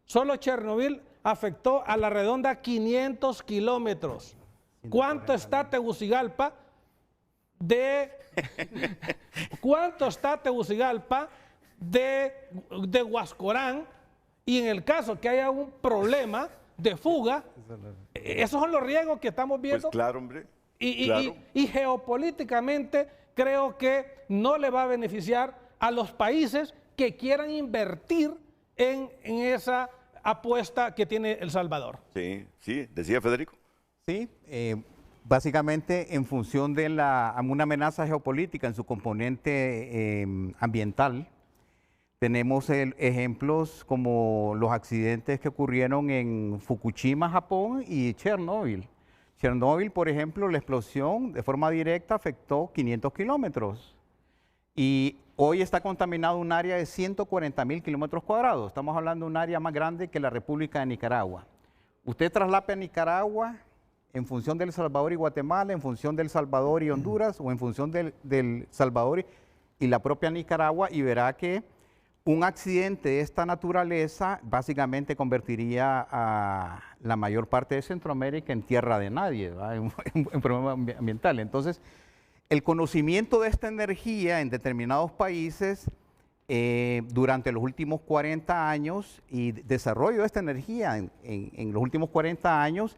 solo Chernobyl afectó a la redonda 500 kilómetros. ¿Cuánto está Tegucigalpa de Huascorán? Y en el caso que haya un problema de fuga, esos son los riesgos que estamos viendo. Pues claro, hombre. Y geopolíticamente creo que no le va a beneficiar a los países que quieran invertir en esa apuesta que tiene El Salvador. Sí, sí, decía Federico. Sí, básicamente en función de una amenaza geopolítica en su componente ambiental, tenemos ejemplos como los accidentes que ocurrieron en Fukushima, Japón, y Chernobyl. Chernobyl, por ejemplo, la explosión de forma directa afectó 500 kilómetros y hoy está contaminado un área de 140.000 kilómetros cuadrados. Estamos hablando de un área más grande que la República de Nicaragua. Usted traslape a Nicaragua en función del Salvador y Guatemala, en función del Salvador y Honduras, o en función del Salvador y la propia Nicaragua, y verá que un accidente de esta naturaleza básicamente convertiría a la mayor parte de Centroamérica en tierra de nadie, en problema ambiental. Entonces, el conocimiento de esta energía en determinados países durante los últimos 40 años y desarrollo de esta energía en los últimos 40 años,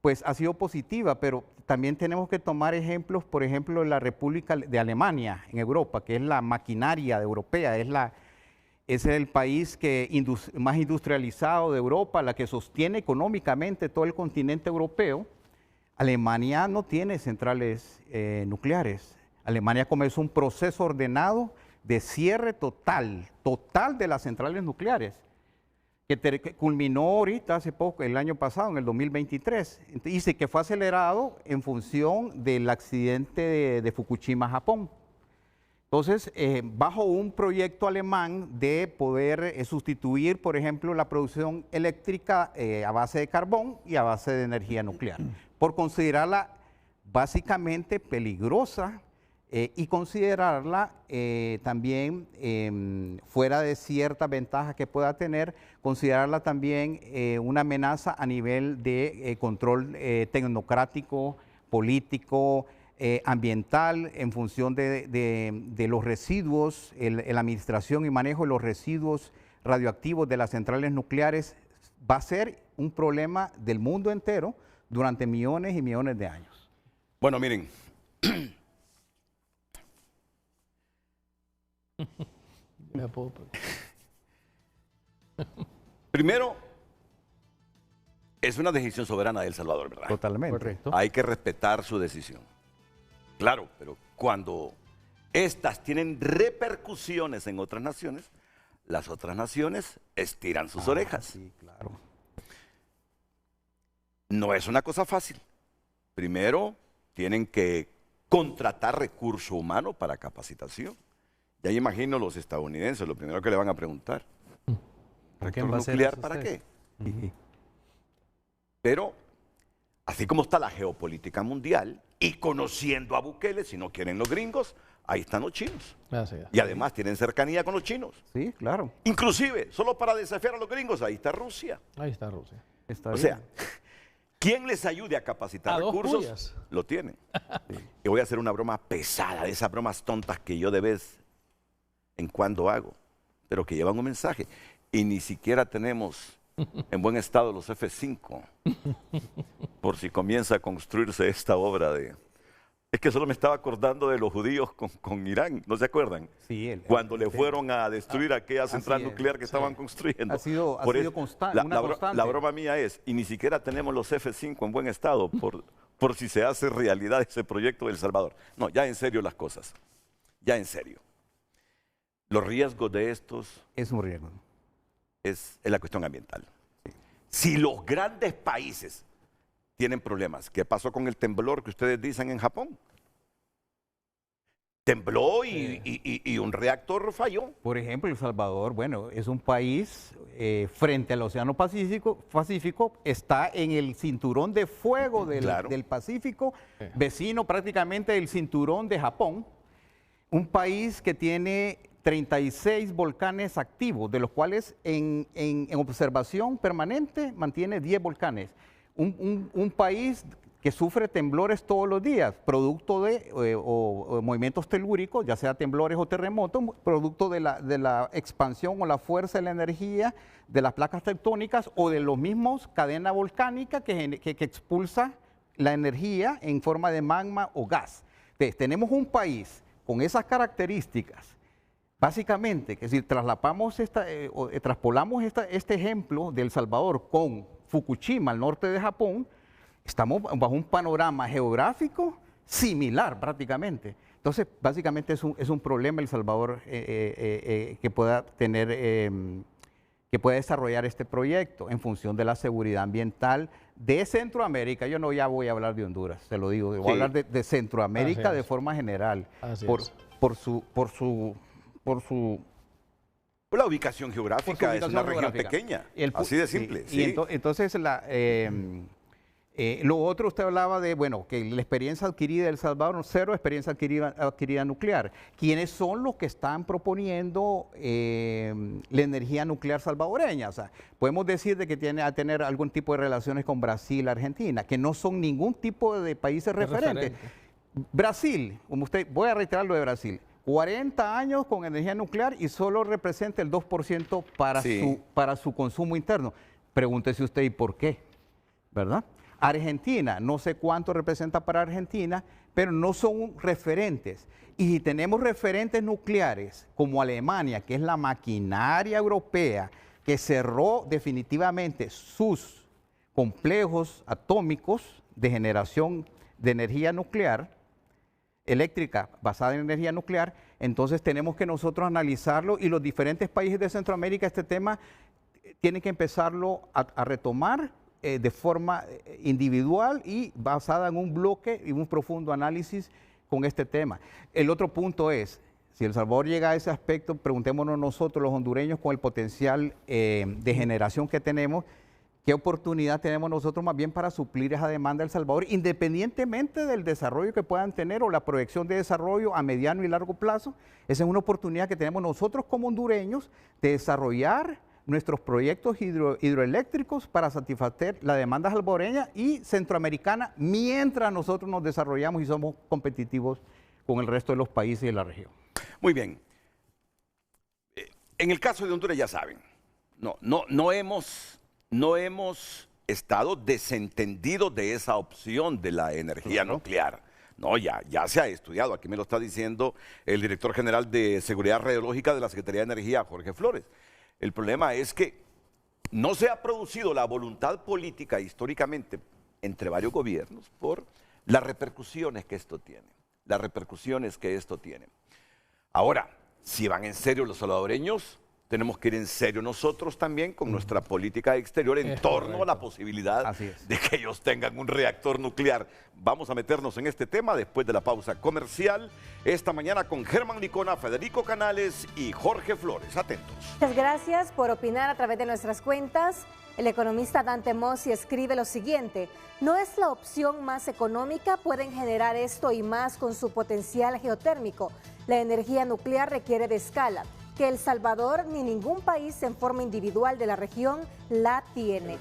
pues ha sido positiva, pero también tenemos que tomar ejemplos, por ejemplo, la República de Alemania en Europa, que es la maquinaria europea, es el país más industrializado de Europa, la que sostiene económicamente todo el continente europeo. Alemania no tiene centrales nucleares. Alemania comenzó un proceso ordenado de cierre total de las centrales nucleares, que culminó ahorita hace poco, el año pasado, en el 2023. Dice que fue acelerado en función del accidente de Fukushima, Japón. Entonces, bajo un proyecto alemán de poder sustituir, por ejemplo, la producción eléctrica a base de carbón y a base de energía nuclear, por considerarla básicamente peligrosa y considerarla también fuera de ciertas ventajas que pueda tener, considerarla también una amenaza a nivel de control tecnocrático, político, ambiental, en función de los residuos, la administración y manejo de los residuos radioactivos de las centrales nucleares. Va a ser un problema del mundo entero durante millones y millones de años. Bueno, miren. Primero, es una decisión soberana de El Salvador, ¿verdad? Totalmente. Correcto. Hay que respetar su decisión. Claro, pero cuando estas tienen repercusiones en otras naciones, las otras naciones estiran sus orejas. Sí, claro. No es una cosa fácil. Primero, tienen que contratar recurso humano para capacitación. Ya imagino los estadounidenses, lo primero que le van a preguntar. ¿Reactor nuclear para qué? Pero, así como está la geopolítica mundial, y conociendo a Bukele, si no quieren los gringos, ahí están los chinos. Y además tienen cercanía con los chinos. Sí, claro. Inclusive, solo para desafiar a los gringos, ahí está Rusia. Ahí está Rusia. O sea, quien les ayude a capacitar recursos, lo tienen. Y voy a hacer una broma pesada, de esas bromas tontas que yo de vez en cuando hago, pero que llevan un mensaje. Y ni siquiera tenemos en buen estado los F-5, por si comienza a construirse esta obra de... Es que solo me estaba acordando de los judíos con Irán, ¿no se acuerdan? Sí, cuando le fueron a destruir aquella central nuclear que estaban construyendo. Ha sido constante. La broma mía es, y ni siquiera tenemos los F-5 en buen estado por si se hace realidad ese proyecto de El Salvador. No, ya en serio las cosas, ya en serio. Los riesgos de estos... Es un riesgo. Es la cuestión ambiental. Si los grandes países tienen problemas, ¿qué pasó con el temblor que ustedes dicen en Japón? Tembló y un reactor falló. Por ejemplo, El Salvador, bueno, es un país frente al Océano Pacífico, está en el cinturón de fuego del Pacífico, vecino prácticamente del cinturón de Japón, un país que tiene 36 volcanes activos, de los cuales en observación permanente mantiene 10 volcanes. Un país que sufre temblores todos los días, producto de o movimientos telúricos, ya sea temblores o terremotos, producto de la expansión o la fuerza de la energía de las placas tectónicas o de los mismos cadena volcánica que expulsa la energía en forma de magma o gas. Entonces, tenemos un país con esas características. Básicamente, que si traspolamos este ejemplo de El Salvador con Fukushima, al norte de Japón, estamos bajo un panorama geográfico similar prácticamente. Entonces, básicamente es un problema El Salvador que pueda tener, que pueda desarrollar este proyecto en función de la seguridad ambiental de Centroamérica. Yo no ya voy a hablar de Honduras, se lo digo, voy a hablar de Centroamérica de forma general, por la ubicación geográfica, es una región pequeña, así de simple. Entonces, Lo otro, usted hablaba de, bueno, que la experiencia adquirida de El Salvador, cero experiencia adquirida nuclear. ¿Quiénes son los que están proponiendo la energía nuclear salvadoreña? O sea, podemos decir de que tiene a tener algún tipo de relaciones con Brasil, Argentina, que no son ningún tipo de países referentes. Brasil, como usted, voy a reiterar lo de Brasil, 40 años con energía nuclear y solo representa el 2% para su consumo interno. Pregúntese usted, ¿y por qué? ¿Verdad? Argentina, no sé cuánto representa para Argentina, pero no son referentes. Y si tenemos referentes nucleares como Alemania, que es la maquinaria europea que cerró definitivamente sus complejos atómicos de generación de energía nuclear, eléctrica basada en energía nuclear, entonces tenemos que nosotros analizarlo y los diferentes países de Centroamérica este tema tienen que empezarlo a retomar de forma individual y basada en un bloque y un profundo análisis con este tema. El otro punto es, si El Salvador llega a ese aspecto, preguntémonos nosotros los hondureños con el potencial de generación que tenemos, ¿qué oportunidad tenemos nosotros más bien para suplir esa demanda de El Salvador, independientemente del desarrollo que puedan tener o la proyección de desarrollo a mediano y largo plazo? Esa es una oportunidad que tenemos nosotros como hondureños de desarrollar nuestros proyectos hidroeléctricos para satisfacer la demanda salvadoreña y centroamericana mientras nosotros nos desarrollamos y somos competitivos con el resto de los países de la región. Muy bien. En el caso de Honduras ya saben, no hemos estado desentendidos de esa opción de la energía nuclear. No, ya se ha estudiado. Aquí me lo está diciendo el director general de Seguridad Radiológica de la Secretaría de Energía, Jorge Flores. El problema es que no se ha producido la voluntad política históricamente entre varios gobiernos por las repercusiones que esto tiene. Ahora, si van en serio los salvadoreños, tenemos que ir en serio nosotros también con nuestra política exterior en torno a la posibilidad de que ellos tengan un reactor nuclear. Vamos a meternos en este tema después de la pausa comercial. Esta mañana con Germán Licona, Federico Canales y Jorge Flores. Atentos. Muchas gracias por opinar a través de nuestras cuentas. El economista Dante Mossi escribe lo siguiente: no es la opción más económica, pueden generar esto y más con su potencial geotérmico. La energía nuclear requiere de escala, que El Salvador ni ningún país en forma individual de la región la tiene.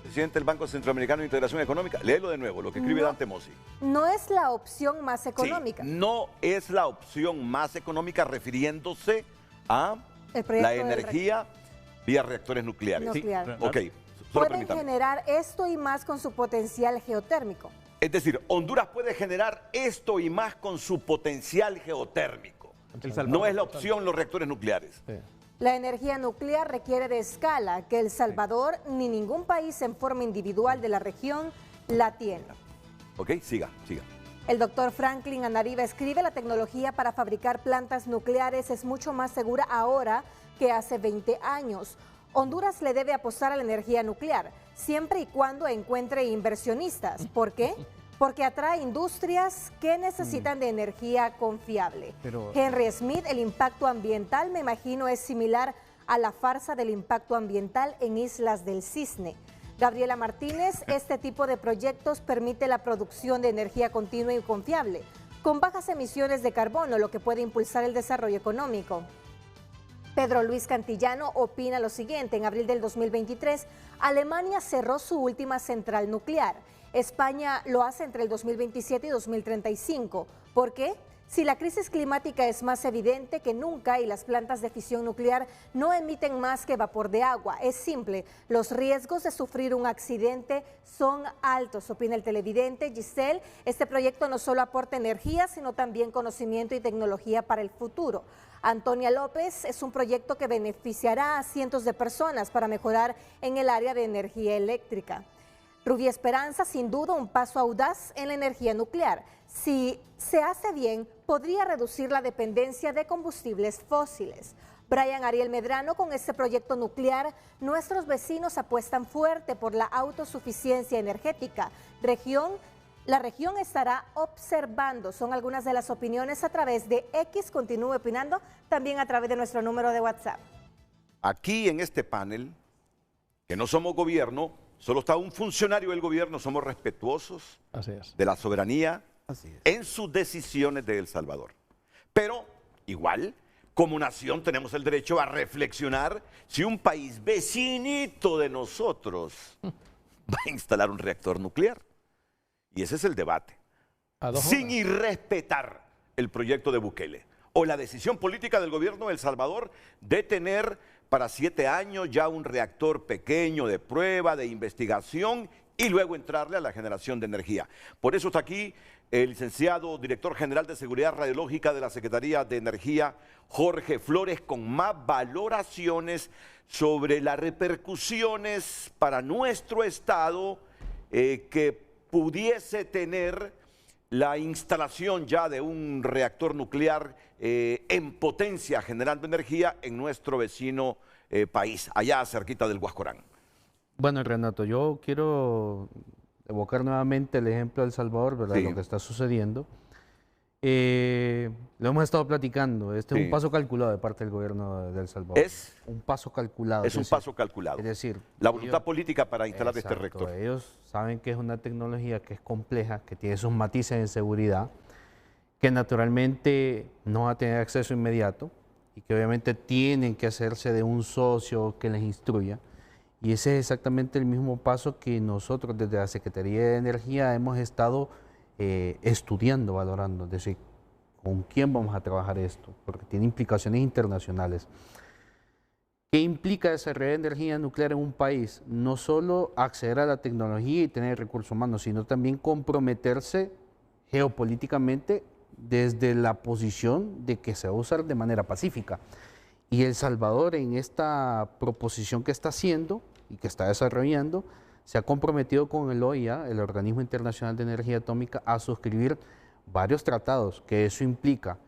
Presidente del Banco Centroamericano de Integración Económica, léelo de nuevo, lo que escribe Dante Mossi. No es la opción más económica. Sí, no es la opción más económica refiriéndose a la energía vía reactores nucleares. Sí. Ok, pueden generar esto y más con su potencial geotérmico. Es decir, Honduras puede generar esto y más con su potencial geotérmico. No es la opción los reactores nucleares. Sí. La energía nuclear requiere de escala, que El Salvador ni ningún país en forma individual de la región la tiene. Ok, siga. El doctor Franklin Anariba escribe: la tecnología para fabricar plantas nucleares es mucho más segura ahora que hace 20 años. Honduras le debe apostar a la energía nuclear, siempre y cuando encuentre inversionistas. ¿Por qué? Porque atrae industrias que necesitan de energía confiable. Henry Smith, el impacto ambiental, me imagino, es similar a la farsa del impacto ambiental en Islas del Cisne. Gabriela Martínez, este tipo de proyectos permite la producción de energía continua y confiable, con bajas emisiones de carbono, lo que puede impulsar el desarrollo económico. Pedro Luis Cantillano opina lo siguiente: en abril del 2023, Alemania cerró su última central nuclear. España lo hace entre el 2027 y 2035. ¿Por qué? Si la crisis climática es más evidente que nunca y las plantas de fisión nuclear no emiten más que vapor de agua. Es simple, los riesgos de sufrir un accidente son altos, opina el televidente. Giselle, este proyecto no solo aporta energía, sino también conocimiento y tecnología para el futuro. Antonia López, es un proyecto que beneficiará a cientos de personas para mejorar en el área de energía eléctrica. Rubí Esperanza, sin duda un paso audaz en la energía nuclear. Si se hace bien, podría reducir la dependencia de combustibles fósiles. Brian Ariel Medrano, con este proyecto nuclear, nuestros vecinos apuestan fuerte por la autosuficiencia energética. La región estará observando. Son algunas de las opiniones a través de X. Continúe opinando también a través de nuestro número de WhatsApp. Aquí en este panel, que no somos gobierno, Solo está un funcionario del gobierno. Somos respetuosos Así es. de la soberanía Así es. en sus decisiones de El Salvador. Pero igual, como nación tenemos el derecho a reflexionar si un país vecinito de nosotros va a instalar un reactor nuclear. Y ese es el debate. Sin irrespetar el proyecto de Bukele o la decisión política del gobierno de El Salvador de tener para 7 años ya un reactor pequeño de prueba, de investigación y luego entrarle a la generación de energía. Por eso está aquí el licenciado director general de Seguridad Radiológica de la Secretaría de Energía, Jorge Flores, con más valoraciones sobre las repercusiones para nuestro estado que pudiese tener la instalación ya de un reactor nuclear en potencia generando energía en nuestro vecino país, allá cerquita del Huascorán. Bueno, Renato, yo quiero evocar nuevamente el ejemplo de El Salvador, ¿verdad? Sí. Lo que está sucediendo. Lo hemos estado platicando. Este es un paso calculado de parte del gobierno de El Salvador. Es un paso calculado. Es un paso calculado. Es decir, la voluntad política para instalar exacto, este reactor. Ellos saben que es una tecnología que es compleja, que tiene sus matices en seguridad, que naturalmente no va a tener acceso inmediato y que obviamente tienen que hacerse de un socio que les instruya. Y ese es exactamente el mismo paso que nosotros desde la Secretaría de Energía hemos estado estudiando, valorando, es decir, con quién vamos a trabajar esto, porque tiene implicaciones internacionales. ¿Qué implica desarrollar energía nuclear en un país? No solo acceder a la tecnología y tener recursos humanos, sino también comprometerse geopolíticamente desde la posición de que se va a usar de manera pacífica. Y El Salvador, en esta proposición que está haciendo y que está desarrollando, se ha comprometido con el OIA, el Organismo Internacional de Energía Atómica, a suscribir varios tratados, que eso implica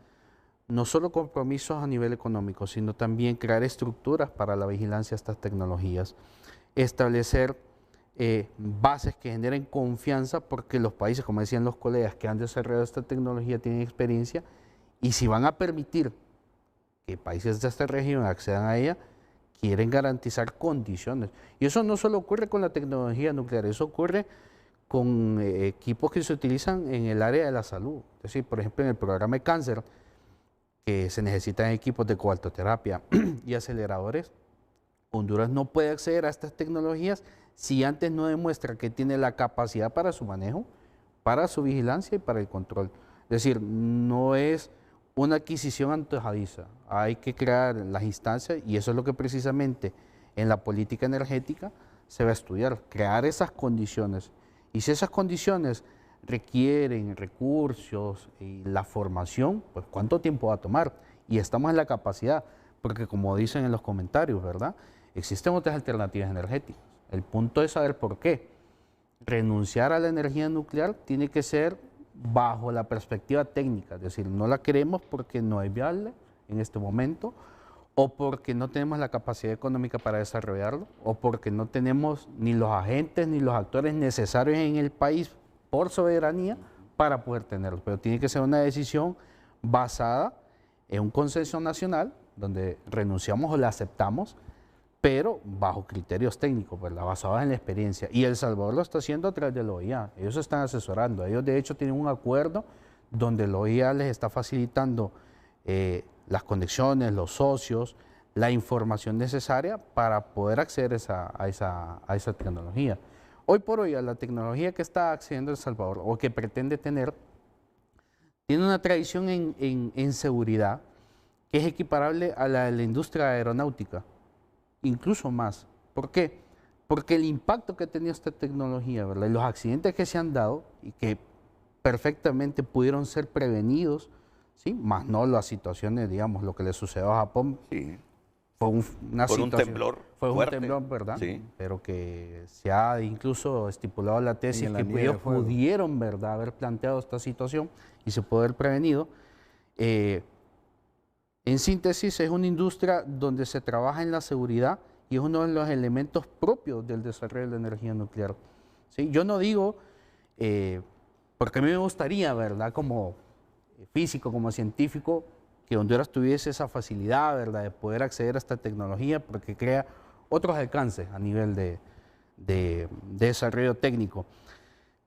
no solo compromisos a nivel económico, sino también crear estructuras para la vigilancia de estas tecnologías, establecer bases que generen confianza, porque los países, como decían los colegas, que han desarrollado esta tecnología tienen experiencia, y si van a permitir que países de esta región accedan a ella, quieren garantizar condiciones. Y eso no solo ocurre con la tecnología nuclear, eso ocurre con equipos que se utilizan en el área de la salud. Es decir, por ejemplo, en el programa de cáncer, que se necesitan equipos de cobaltoterapia y aceleradores, Honduras no puede acceder a estas tecnologías si antes no demuestra que tiene la capacidad para su manejo, para su vigilancia y para el control. Es decir, no es una adquisición antojadiza, hay que crear las instancias y eso es lo que precisamente en la política energética se va a estudiar, crear esas condiciones. Y si esas condiciones requieren recursos y la formación, pues ¿cuánto tiempo va a tomar? Y estamos en la capacidad, porque como dicen en los comentarios, ¿verdad? Existen otras alternativas energéticas. El punto es saber por qué. Renunciar a la energía nuclear tiene que ser bajo la perspectiva técnica, es decir, no la queremos porque no es viable en este momento, o porque no tenemos la capacidad económica para desarrollarlo, o porque no tenemos ni los agentes ni los actores necesarios en el país por soberanía para poder tenerlo. Pero tiene que ser una decisión basada en un consenso nacional, donde renunciamos o la aceptamos, pero bajo criterios técnicos, ¿verdad? Basados en la experiencia. Y El Salvador lo está haciendo a través del OIA. Ellos se están asesorando. Ellos, de hecho, tienen un acuerdo donde el OIA les está facilitando las conexiones, los socios, la información necesaria para poder acceder a esa tecnología. Hoy por hoy, la tecnología que está accediendo El Salvador o que pretende tener, tiene una tradición en seguridad que es equiparable a la de la industria aeronáutica. Incluso más. ¿Por qué? Porque el impacto que ha tenido esta tecnología, ¿verdad? Y los accidentes que se han dado y que perfectamente pudieron ser prevenidos, ¿sí? Más no las situaciones, digamos, lo que le sucedió a Japón. Sí. Fue una situación, un temblor fue fuerte. un temblor, ¿verdad? Sí. Pero que se ha incluso estipulado la tesis que ellos pudieron, ¿verdad?, haber planteado esta situación y se pudo haber prevenido. En síntesis, es una industria donde se trabaja en la seguridad y es uno de los elementos propios del desarrollo de la energía nuclear. ¿Sí? Yo no digo, porque a mí me gustaría, ¿verdad?, como físico, como científico, que Honduras tuviese esa facilidad, ¿verdad?, de poder acceder a esta tecnología porque crea otros alcances a nivel de desarrollo técnico.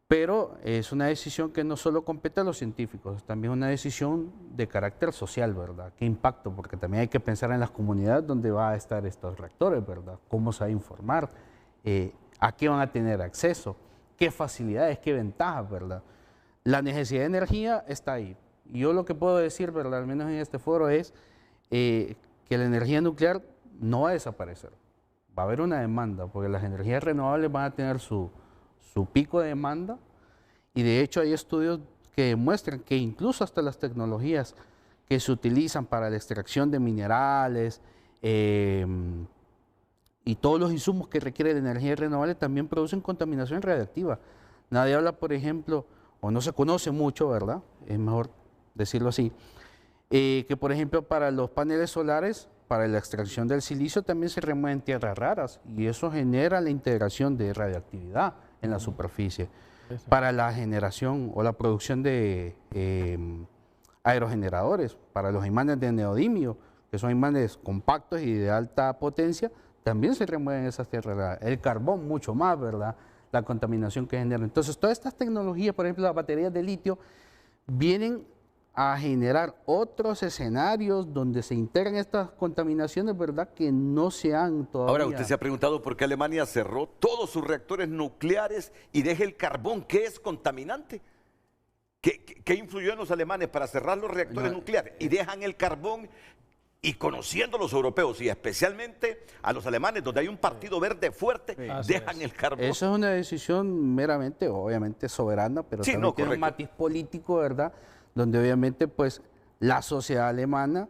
Pero es una decisión que no solo compete a los científicos, también es una decisión de carácter social, ¿verdad? ¿Qué impacto? Porque también hay que pensar en las comunidades donde van a estar estos reactores, ¿verdad? ¿Cómo se va a informar? ¿A qué van a tener acceso? ¿Qué facilidades? ¿Qué ventajas, verdad? La necesidad de energía está ahí. Y yo lo que puedo decir, ¿verdad?, al menos en este foro, es que la energía nuclear no va a desaparecer. Va a haber una demanda, porque las energías renovables van a tener su pico de demanda, y de hecho hay estudios que demuestran que incluso hasta las tecnologías que se utilizan para la extracción de minerales y todos los insumos que requieren de energía renovable también producen contaminación radiactiva. Nadie habla, por ejemplo, o no se conoce mucho, ¿verdad? Es mejor decirlo así, que por ejemplo para los paneles solares, para la extracción del silicio también se remueven tierras raras y eso genera la integración de radioactividad en la superficie. Para la generación o la producción de aerogeneradores, para los imanes de neodimio, que son imanes compactos y de alta potencia, también se remueven esas tierras raras. El carbón mucho más, ¿verdad? La contaminación que genera. Entonces, todas estas tecnologías, por ejemplo, las baterías de litio, vienen a generar otros escenarios donde se integran estas contaminaciones, ¿verdad?, que no se han todavía... Ahora, usted se ha preguntado por qué Alemania cerró todos sus reactores nucleares y deja el carbón, que es contaminante. ¿Qué influyó en los alemanes para cerrar los reactores nucleares? Y dejan el carbón, y conociendo a los europeos, y especialmente a los alemanes, donde hay un partido verde fuerte, dejan el carbón. Eso es una decisión meramente, obviamente, soberana, pero también tiene un matiz político, ¿verdad?, donde obviamente pues la sociedad alemana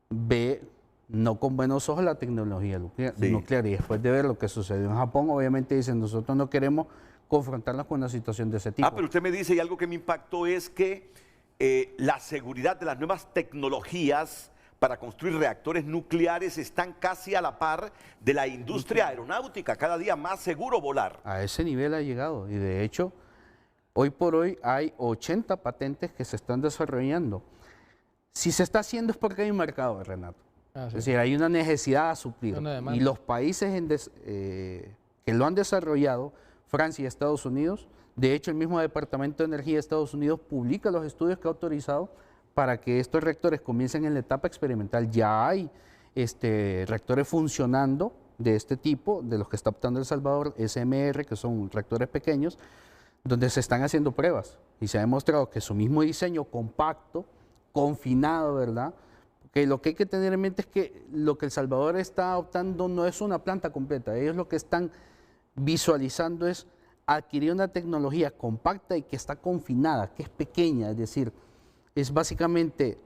ve no con buenos ojos la tecnología nuclear, y después de ver lo que sucedió en Japón, obviamente dicen, nosotros no queremos confrontarnos con una situación de ese tipo. Pero usted me dice, y algo que me impactó es que la seguridad de las nuevas tecnologías para construir reactores nucleares están casi a la par de la industria aeronáutica, cada día más seguro volar. A ese nivel ha llegado, y de hecho hoy por hoy hay 80 patentes que se están desarrollando. Si se está haciendo es porque hay un mercado, Renato. Es decir, hay una necesidad a suplir. Y los países que lo han desarrollado, Francia y Estados Unidos, de hecho el mismo Departamento de Energía de Estados Unidos publica los estudios que ha autorizado para que estos reactores comiencen en la etapa experimental. Ya hay reactores funcionando de este tipo, de los que está optando El Salvador, SMR, que son reactores pequeños, donde se están haciendo pruebas y se ha demostrado que su mismo diseño compacto, confinado, ¿verdad? Porque lo que hay que tener en mente es que lo que El Salvador está optando no es una planta completa, ellos lo que están visualizando es adquirir una tecnología compacta y que está confinada, que es pequeña, es decir, es básicamente,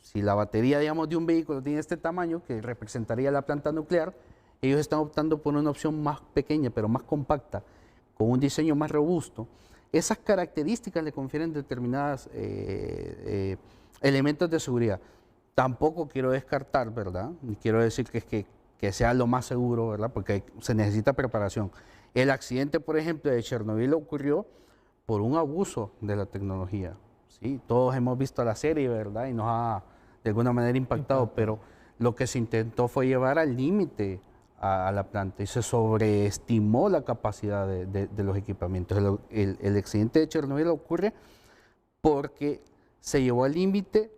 si la batería, digamos, de un vehículo tiene este tamaño, que representaría la planta nuclear, ellos están optando por una opción más pequeña, pero más compacta, con un diseño más robusto. Esas características le confieren determinados elementos de seguridad. Tampoco quiero descartar, ¿verdad? Ni quiero decir que sea lo más seguro, ¿verdad? Porque se necesita preparación. El accidente, por ejemplo, de Chernobyl ocurrió por un abuso de la tecnología. ¿Sí? Todos hemos visto la serie, ¿verdad? Y nos ha de alguna manera impactado, pero lo que se intentó fue llevar al límite a la planta y se sobreestimó la capacidad de los equipamientos. El accidente de Chernobyl ocurre porque se llevó al límite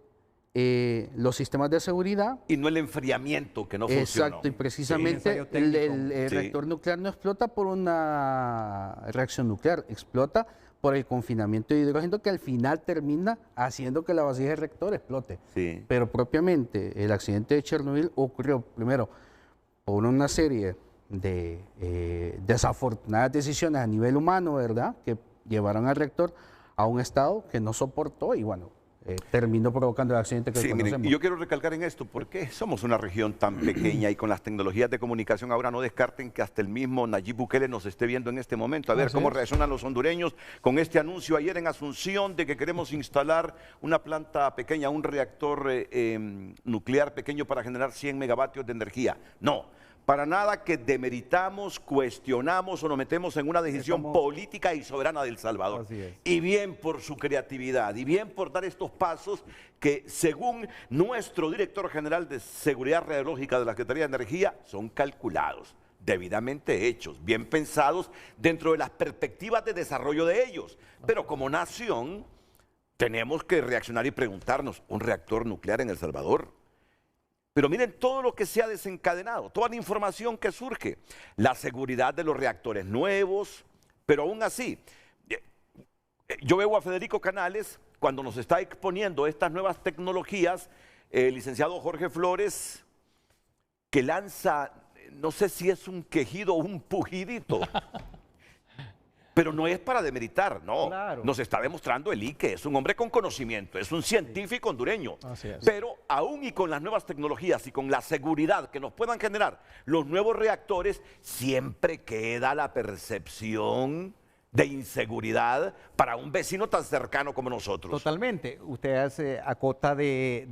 los sistemas de seguridad. Y no el enfriamiento que no funcionó. Exacto, y precisamente el reactor nuclear no explota por una reacción nuclear, explota por el confinamiento de hidrógeno que al final termina haciendo que la vasija del reactor explote. Pero propiamente el accidente de Chernobyl ocurrió primero por una serie de desafortunadas decisiones a nivel humano, ¿verdad?, que llevaron al reactor a un estado que no soportó y bueno, terminó provocando el accidente que conocemos. Miren, y yo quiero recalcar en esto, porque somos una región tan pequeña y con las tecnologías de comunicación ahora no descarten que hasta el mismo Nayib Bukele nos esté viendo en este momento. A ver cómo reaccionan los hondureños con este anuncio ayer en Asunción de que queremos instalar una planta pequeña, un reactor nuclear pequeño para generar 100 megavatios de energía. No. Para nada que demeritamos, cuestionamos o nos metemos en una decisión política y soberana de El Salvador. Y bien por su creatividad, y bien por dar estos pasos que, según nuestro director general de Seguridad Radiológica de la Secretaría de Energía, son calculados. debidamente hechos, bien pensados dentro de las perspectivas de desarrollo de ellos. Pero como nación tenemos que reaccionar y preguntarnos, ¿un reactor nuclear en El Salvador? Pero miren todo lo que se ha desencadenado, toda la información que surge, la seguridad de los reactores nuevos, pero aún así, yo veo a Federico Canales cuando nos está exponiendo estas nuevas tecnologías, el licenciado Jorge Flores, que lanza, no sé si es un quejido o un pujidito, pero no es para demeritar, no. Claro. Nos está demostrando el que es un hombre con conocimiento, es un científico hondureño. Así es. Pero aún y con las nuevas tecnologías y con la seguridad que nos puedan generar los nuevos reactores, siempre queda la percepción de inseguridad para un vecino tan cercano como nosotros. Totalmente. Usted hace acota de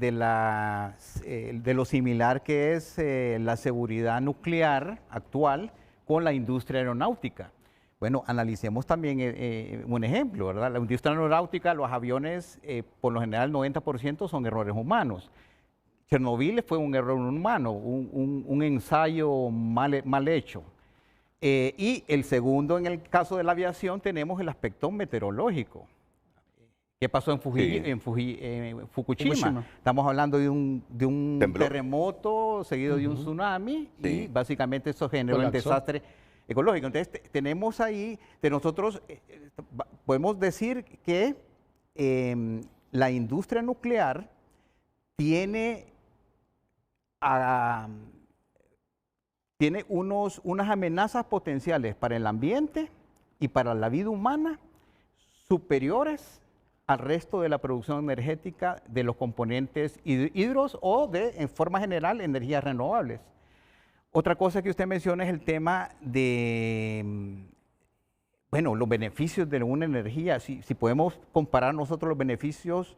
lo similar que es la seguridad nuclear actual con la industria aeronáutica. Bueno, analicemos también un ejemplo, ¿verdad? La industria aeronáutica, los aviones, por lo general, el 90% son errores humanos. Chernobyl fue un error humano, un ensayo mal hecho. Y el segundo, en el caso de la aviación, tenemos el aspecto meteorológico. ¿Qué pasó en Fukushima? Estamos hablando de un terremoto seguido de un tsunami y básicamente eso generó un desastre ecológico. Entonces tenemos ahí, de nosotros podemos decir que la industria nuclear tiene unas amenazas potenciales para el ambiente y para la vida humana superiores al resto de la producción energética de los componentes hidros o en forma general, energías renovables. Otra cosa que usted menciona es el tema de, bueno, los beneficios de una energía. Si podemos comparar nosotros los beneficios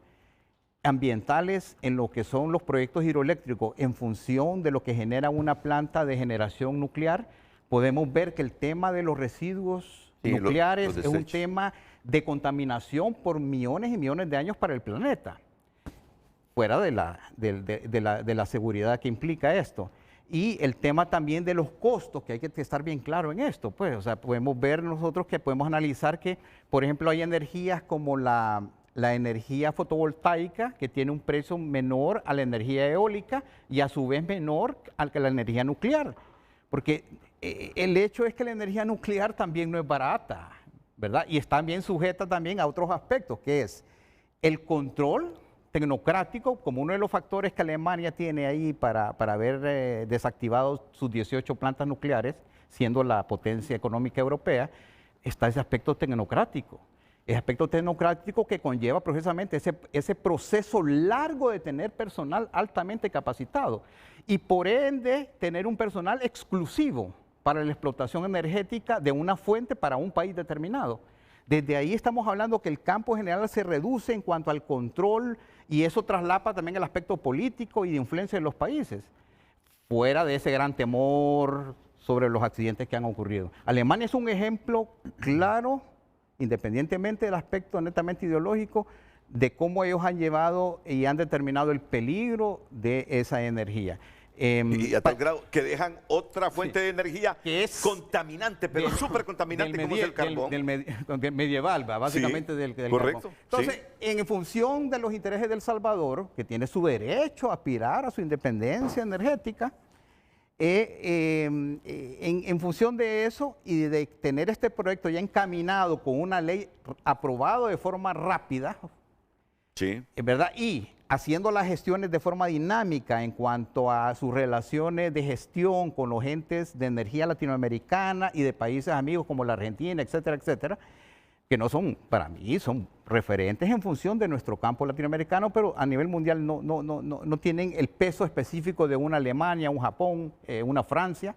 ambientales en lo que son los proyectos hidroeléctricos en función de lo que genera una planta de generación nuclear, podemos ver que el tema de los residuos nucleares es un tema de contaminación por millones y millones de años para el planeta, fuera de la seguridad que implica esto. Y el tema también de los costos, que hay que estar bien claro en esto, pues, o sea, podemos ver nosotros que podemos analizar que, por ejemplo, hay energías como la energía fotovoltaica, que tiene un precio menor a la energía eólica y a su vez menor al que la energía nuclear. Porque el hecho es que la energía nuclear también no es barata, ¿verdad? Y está bien sujeta también a otros aspectos, que es el control tecnocrático, como uno de los factores que Alemania tiene ahí para haber desactivado sus 18 plantas nucleares, siendo la potencia económica europea, está ese aspecto tecnocrático. El aspecto tecnocrático que conlleva precisamente ese proceso largo de tener personal altamente capacitado y por ende tener un personal exclusivo para la explotación energética de una fuente para un país determinado. Desde ahí estamos hablando que el campo general se reduce en cuanto al control y eso traslapa también el aspecto político y de influencia de los países, fuera de ese gran temor sobre los accidentes que han ocurrido. Alemania es un ejemplo claro, independientemente del aspecto netamente ideológico, de cómo ellos han llevado y han determinado el peligro de esa energía. Y a tal grado que dejan otra fuente de energía que es contaminante, pero súper contaminante como es el carbón. Del medieval, básicamente del correcto, carbón. Entonces, en función de los intereses de El Salvador, que tiene su derecho a aspirar a su independencia energética, en función de eso y de tener este proyecto ya encaminado con una ley aprobado de forma rápida, ¿verdad? Y haciendo las gestiones de forma dinámica en cuanto a sus relaciones de gestión con los entes de energía latinoamericana y de países amigos como la Argentina, etcétera, etcétera, que no son, para mí, son referentes en función de nuestro campo latinoamericano, pero a nivel mundial no tienen el peso específico de una Alemania, un Japón, una Francia.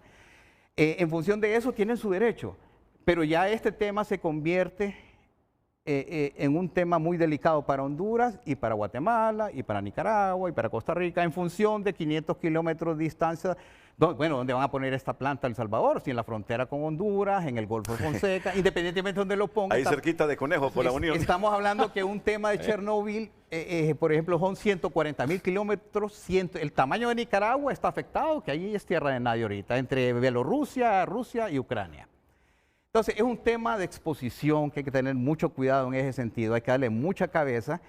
En función de eso tienen su derecho, pero ya este tema se convierte en un tema muy delicado para Honduras y para Guatemala y para Nicaragua y para Costa Rica en función de 500 kilómetros de distancia Bueno, ¿dónde van a poner esta planta El Salvador? Si en la frontera con Honduras, en el Golfo de Fonseca, independientemente de donde lo pongan. Ahí cerquita de Conejo, por la Unión. Estamos hablando que un tema de Chernobyl, por ejemplo, son 140.000 kilómetros, el tamaño de Nicaragua está afectado, que ahí es tierra de nadie ahorita, entre Bielorrusia, Rusia y Ucrania. Entonces, es un tema de exposición que hay que tener mucho cuidado en ese sentido, hay que darle mucha cabeza.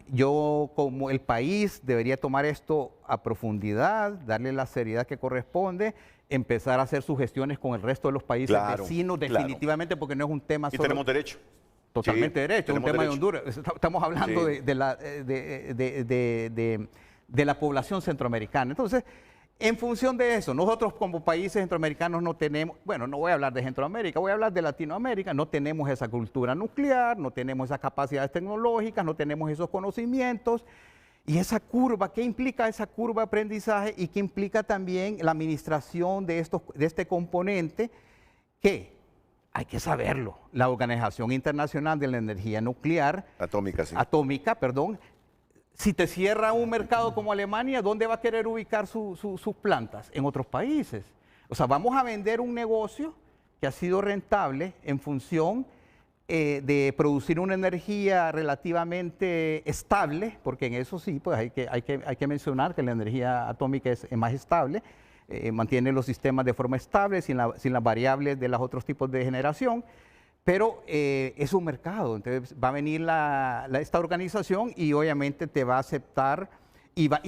Yo, como el país, debería tomar esto a profundidad, darle la seriedad que corresponde, empezar a hacer sus gestiones con el resto de los países vecinos, definitivamente, porque no es un tema solo. Y tenemos derecho. Totalmente derecho, es un tema de Honduras. Estamos hablando de la población centroamericana. Entonces, en función de eso, nosotros como países centroamericanos no tenemos, bueno, no voy a hablar de Centroamérica, voy a hablar de Latinoamérica, no tenemos esa cultura nuclear, no tenemos esas capacidades tecnológicas, no tenemos esos conocimientos. Y esa curva, ¿qué implica esa curva de aprendizaje y qué implica también la administración de este componente? Que hay que saberlo. La Organización Internacional de la Energía Nuclear, Atómica, perdón, si te cierra un mercado como Alemania, ¿dónde va a querer ubicar sus plantas? En otros países. O sea, vamos a vender un negocio que ha sido rentable en función de producir una energía relativamente estable, porque en eso sí, pues hay que mencionar que la energía atómica es más estable, mantiene los sistemas de forma estable, sin las variables de los otros tipos de generación. Pero es un mercado, entonces va a venir esta organización y obviamente te va a aceptar y va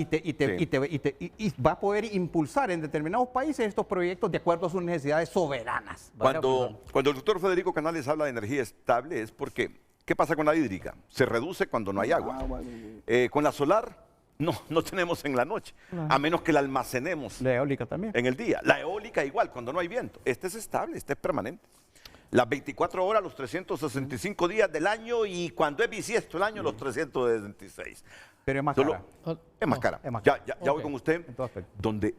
a poder impulsar en determinados países estos proyectos de acuerdo a sus necesidades soberanas. Cuando el doctor Federico Canales habla de energía estable es porque, ¿qué pasa con la hídrica? Se reduce cuando no hay agua. Con la solar, no tenemos en la noche, a menos que la almacenemos. La eólica también. En el día. La eólica igual, cuando no hay viento. Este es estable, este es permanente. Las 24 horas, los 365 días del año y cuando es bisiesto el año, los 366. Pero es más cara. Es más cara. Ya voy con usted.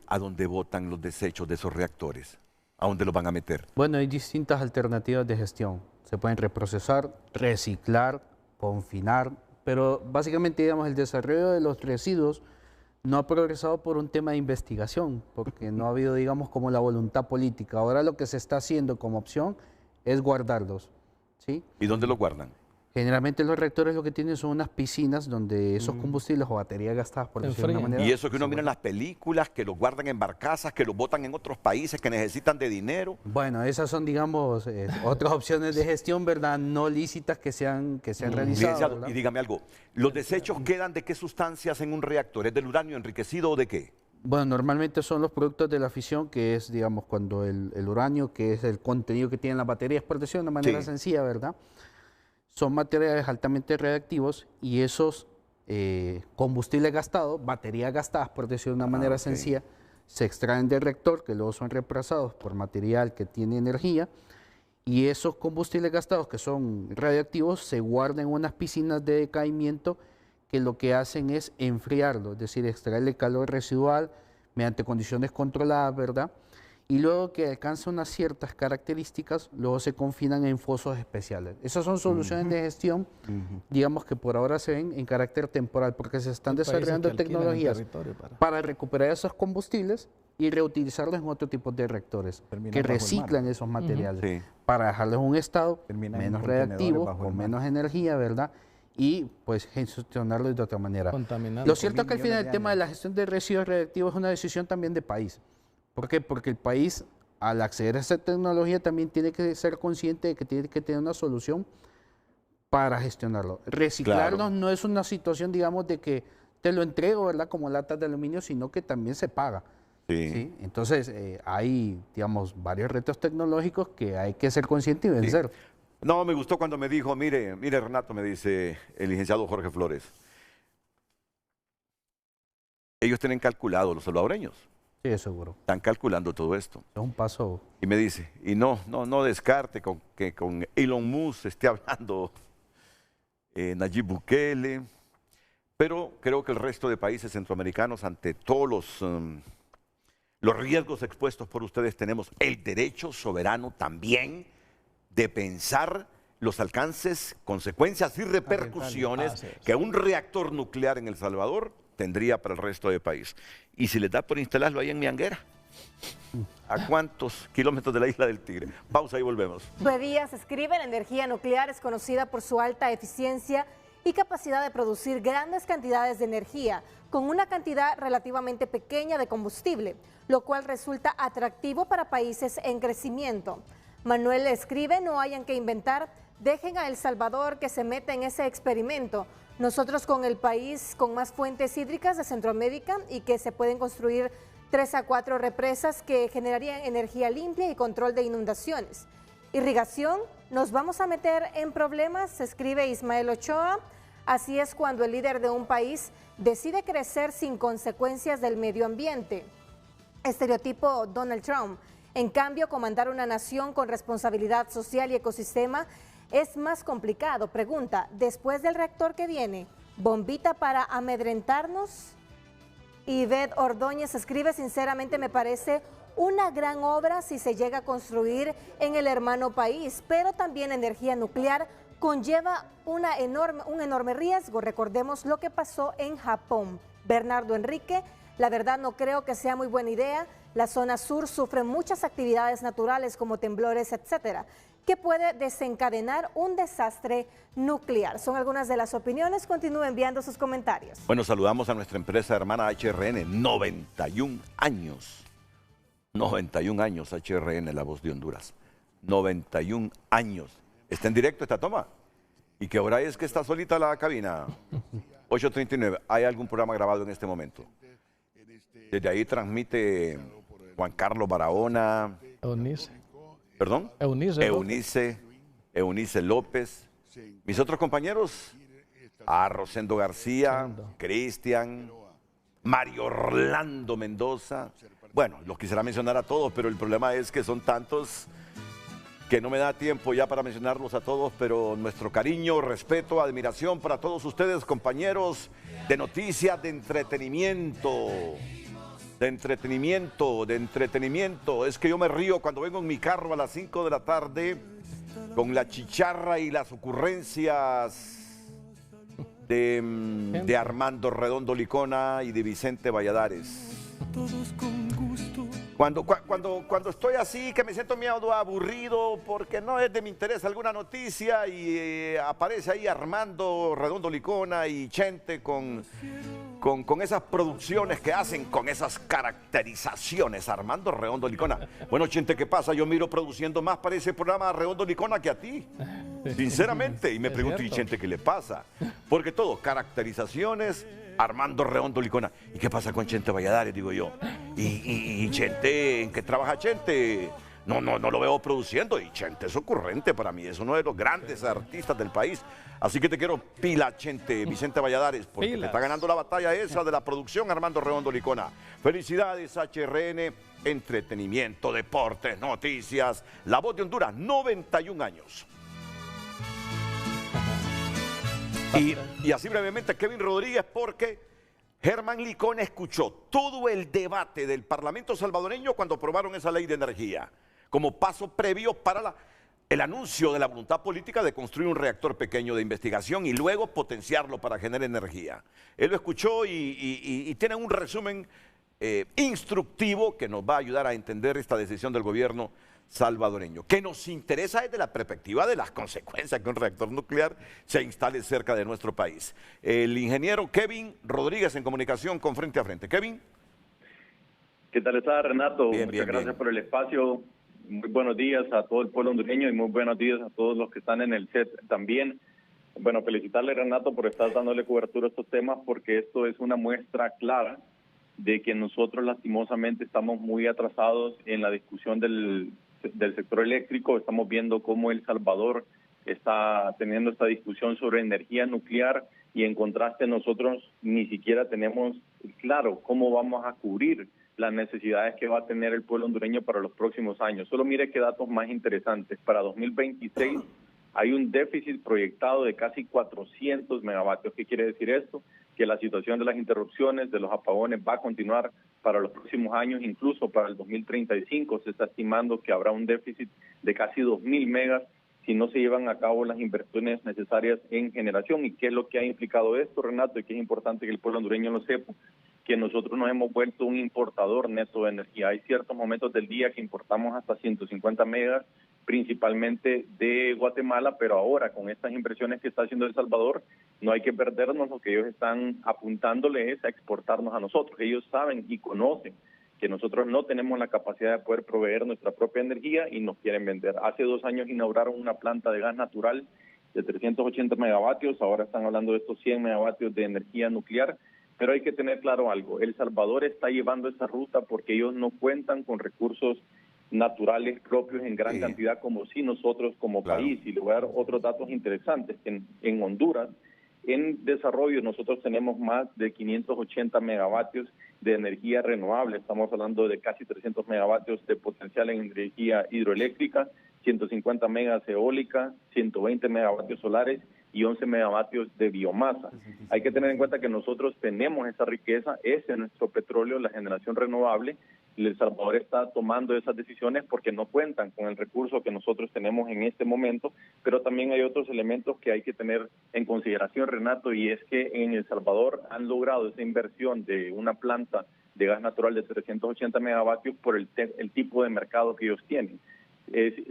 ¿A dónde botan los desechos de esos reactores? ¿A dónde los van a meter? Bueno, hay distintas alternativas de gestión. Se pueden reprocesar, reciclar, confinar, pero básicamente, digamos, el desarrollo de los residuos no ha progresado por un tema de investigación, porque no ha habido, digamos, como la voluntad política. Ahora lo que se está haciendo como opción es guardarlos, ¿sí? ¿Y dónde los guardan? Generalmente los reactores lo que tienen son unas piscinas donde esos combustibles o baterías gastadas, por decirlo de una manera. Y eso que uno mira en las películas, que los guardan en barcazas, que los botan en otros países que necesitan de dinero. Bueno, esas son, digamos, otras opciones de gestión, ¿verdad? No lícitas que se han realizado. Y dígame algo, ¿los desechos quedan de qué sustancias en un reactor? ¿Es del uranio enriquecido o de qué? Bueno, normalmente son los productos de la fisión, que es, digamos, cuando el uranio, que es el contenido que tienen las baterías, por decirlo de una manera sencilla, ¿verdad? Son materiales altamente radiactivos y esos combustibles gastados, baterías gastadas, por decirlo de una manera sencilla, se extraen del reactor, que luego son reemplazados por material que tiene energía, y esos combustibles gastados, que son radiactivos, se guardan en unas piscinas de decaimiento que lo que hacen es enfriarlo, es decir, extraerle calor residual mediante condiciones controladas, ¿verdad? Y luego que alcanza unas ciertas características, luego se confinan en fosos especiales. Esas son soluciones de gestión, digamos, que por ahora se ven en carácter temporal, porque se están desarrollando tecnologías para recuperar esos combustibles y reutilizarlos en otro tipo de reactores que reciclan esos materiales para dejarlos en un estado menos reactivo, con menos energía, ¿verdad? Y pues gestionarlo de otra manera. Lo cierto es que al final el tema de la gestión de residuos radiactivos es una decisión también de país. ¿Por qué? Porque el país, al acceder a esa tecnología, también tiene que ser consciente de que tiene que tener una solución para gestionarlo. Reciclarnos no es una situación, digamos, de que te lo entrego, ¿verdad?, como latas de aluminio, sino que también se paga. ¿Sí? Entonces, hay, digamos, varios retos tecnológicos que hay que ser consciente y vencer. No, me gustó cuando me dijo, mire Renato, me dice el licenciado Jorge Flores, ellos tienen calculado, los salvadoreños. Sí, seguro. Están calculando todo esto. Es un paso. Y me dice, y no descarte que con Elon Musk esté hablando Nayib Bukele, pero creo que el resto de países centroamericanos, ante todos los riesgos expuestos por ustedes, tenemos el derecho soberano también de pensar los alcances, consecuencias y repercusiones que un reactor nuclear en El Salvador tendría para el resto del país. Y si les da por instalarlo ahí en Mianguera, ¿a cuántos kilómetros de la isla del Tigre? Pausa y volvemos. Díaz escribe: la energía nuclear es conocida por su alta eficiencia y capacidad de producir grandes cantidades de energía con una cantidad relativamente pequeña de combustible, lo cual resulta atractivo para países en crecimiento. Manuel escribe: no hayan que inventar, dejen a El Salvador que se meta en ese experimento. Nosotros con el país con más fuentes hídricas de Centroamérica y que se pueden construir 3 a 4 represas que generarían energía limpia y control de inundaciones. Irrigación, nos vamos a meter en problemas, escribe Ismael Ochoa. Así es cuando el líder de un país decide crecer sin consecuencias del medio ambiente. Estereotipo Donald Trump. En cambio, comandar una nación con responsabilidad social y ecosistema es más complicado. Pregunta: después del reactor que viene, ¿bombita para amedrentarnos? Ivette Ordóñez escribe: sinceramente me parece una gran obra si se llega a construir en el hermano país, pero también energía nuclear conlleva un enorme riesgo. Recordemos lo que pasó en Japón. Bernardo Enrique: la verdad no creo que sea muy buena idea. La zona sur sufre muchas actividades naturales como temblores, etcétera, que puede desencadenar un desastre nuclear. Son algunas de las opiniones. Continúe enviando sus comentarios. Bueno, saludamos a nuestra empresa hermana HRN, 91 años. 91 años HRN, la voz de Honduras. 91 años. ¿Está en directo esta toma? ¿Y qué hora es que está solita la cabina? 8:39. ¿Hay algún programa grabado en este momento? Desde ahí transmite Juan Carlos Barahona. Eunice. ¿Perdón? Eunice López. Mis otros compañeros, Rosendo García, Cristian, Mario Orlando Mendoza. Bueno, los quisiera mencionar a todos, pero el problema es que son tantos que no me da tiempo ya para mencionarlos a todos, pero nuestro cariño, respeto, admiración para todos ustedes, compañeros de noticias, de entretenimiento. De entretenimiento. Es que yo me río cuando vengo en mi carro a las 5 de la tarde con la chicharra y las ocurrencias de Armando Redondo Licona y de Vicente Valladares. Todos con gusto. Cuando estoy así, que me siento medio aburrido porque no es de mi interés alguna noticia y aparece ahí Armando Redondo Licona y Chente con esas producciones que hacen, con esas caracterizaciones, Armando Redondo Licona. Bueno, Chente, ¿qué pasa? Yo miro produciendo más para ese programa Redondo Licona que a ti, sinceramente. Y me pregunto, ¿y Chente qué le pasa? Porque todo, caracterizaciones, Armando Redondo Licona. ¿Y qué pasa con Chente Valladares, digo yo? ¿Y Chente, en qué trabaja Chente? No lo veo produciendo, y Chente es ocurrente para mí, es uno de los grandes artistas del país. Así que te quiero pila, Chente, Vicente Valladares, porque te está ganando la batalla esa de la producción, Armando Redondo Licona. Felicidades, HRN, entretenimiento, deportes, noticias, la voz de Honduras, 91 años. Y así brevemente, Kevin Rodríguez, porque Germán Licona escuchó todo el debate del Parlamento salvadoreño cuando aprobaron esa ley de energía, como paso previo para el anuncio de la voluntad política de construir un reactor pequeño de investigación y luego potenciarlo para generar energía. Él lo escuchó y tiene un resumen instructivo que nos va a ayudar a entender esta decisión del gobierno salvadoreño, que nos interesa desde la perspectiva de las consecuencias que un reactor nuclear se instale cerca de nuestro país. El ingeniero Kevin Rodríguez en comunicación con Frente a Frente. Kevin. ¿Qué tal está, Renato? Bien, Muchas gracias por el espacio. Muy buenos días a todo el pueblo hondureño y muy buenos días a todos los que están en el set también. Bueno, felicitarle, Renato, por estar dándole cobertura a estos temas, porque esto es una muestra clara de que nosotros lastimosamente estamos muy atrasados en la discusión del sector eléctrico. Estamos viendo cómo El Salvador está teniendo esta discusión sobre energía nuclear y en contraste nosotros ni siquiera tenemos claro cómo vamos a cubrir las necesidades que va a tener el pueblo hondureño para los próximos años. Solo mire qué datos más interesantes. Para 2026 hay un déficit proyectado de casi 400 megavatios. ¿Qué quiere decir esto? Que la situación de las interrupciones, de los apagones va a continuar para los próximos años, incluso para el 2035 se está estimando que habrá un déficit de casi 2.000 megas si no se llevan a cabo las inversiones necesarias en generación. ¿Y qué es lo que ha implicado esto, Renato? Y que es importante que el pueblo hondureño lo sepa, que nosotros nos hemos vuelto un importador neto de energía. Hay ciertos momentos del día que importamos hasta 150 megas, principalmente de Guatemala, pero ahora con estas inversiones que está haciendo El Salvador, no hay que perdernos, lo que ellos están apuntándole es a exportarnos a nosotros. Ellos saben y conocen que nosotros no tenemos la capacidad de poder proveer nuestra propia energía y nos quieren vender. Hace 2 años inauguraron una planta de gas natural de 380 megavatios, ahora están hablando de estos 100 megavatios de energía nuclear, pero hay que tener claro algo, El Salvador está llevando esa ruta porque ellos no cuentan con recursos naturales propios en gran cantidad como si nosotros como país. Y le voy a dar otros datos interesantes, que en Honduras, en desarrollo, nosotros tenemos más de 580 megavatios de energía renovable. Estamos hablando de casi 300 megavatios de potencial en energía hidroeléctrica, 150 megas eólica, 120 megavatios solares y 11 megavatios de biomasa. Hay que tener en cuenta que nosotros tenemos esa riqueza, ese es nuestro petróleo, la generación renovable. El Salvador está tomando esas decisiones porque no cuentan con el recurso que nosotros tenemos en este momento, pero también hay otros elementos que hay que tener en consideración, Renato, y es que en El Salvador han logrado esa inversión de una planta de gas natural de 380 megavatios por el tipo de mercado que ellos tienen.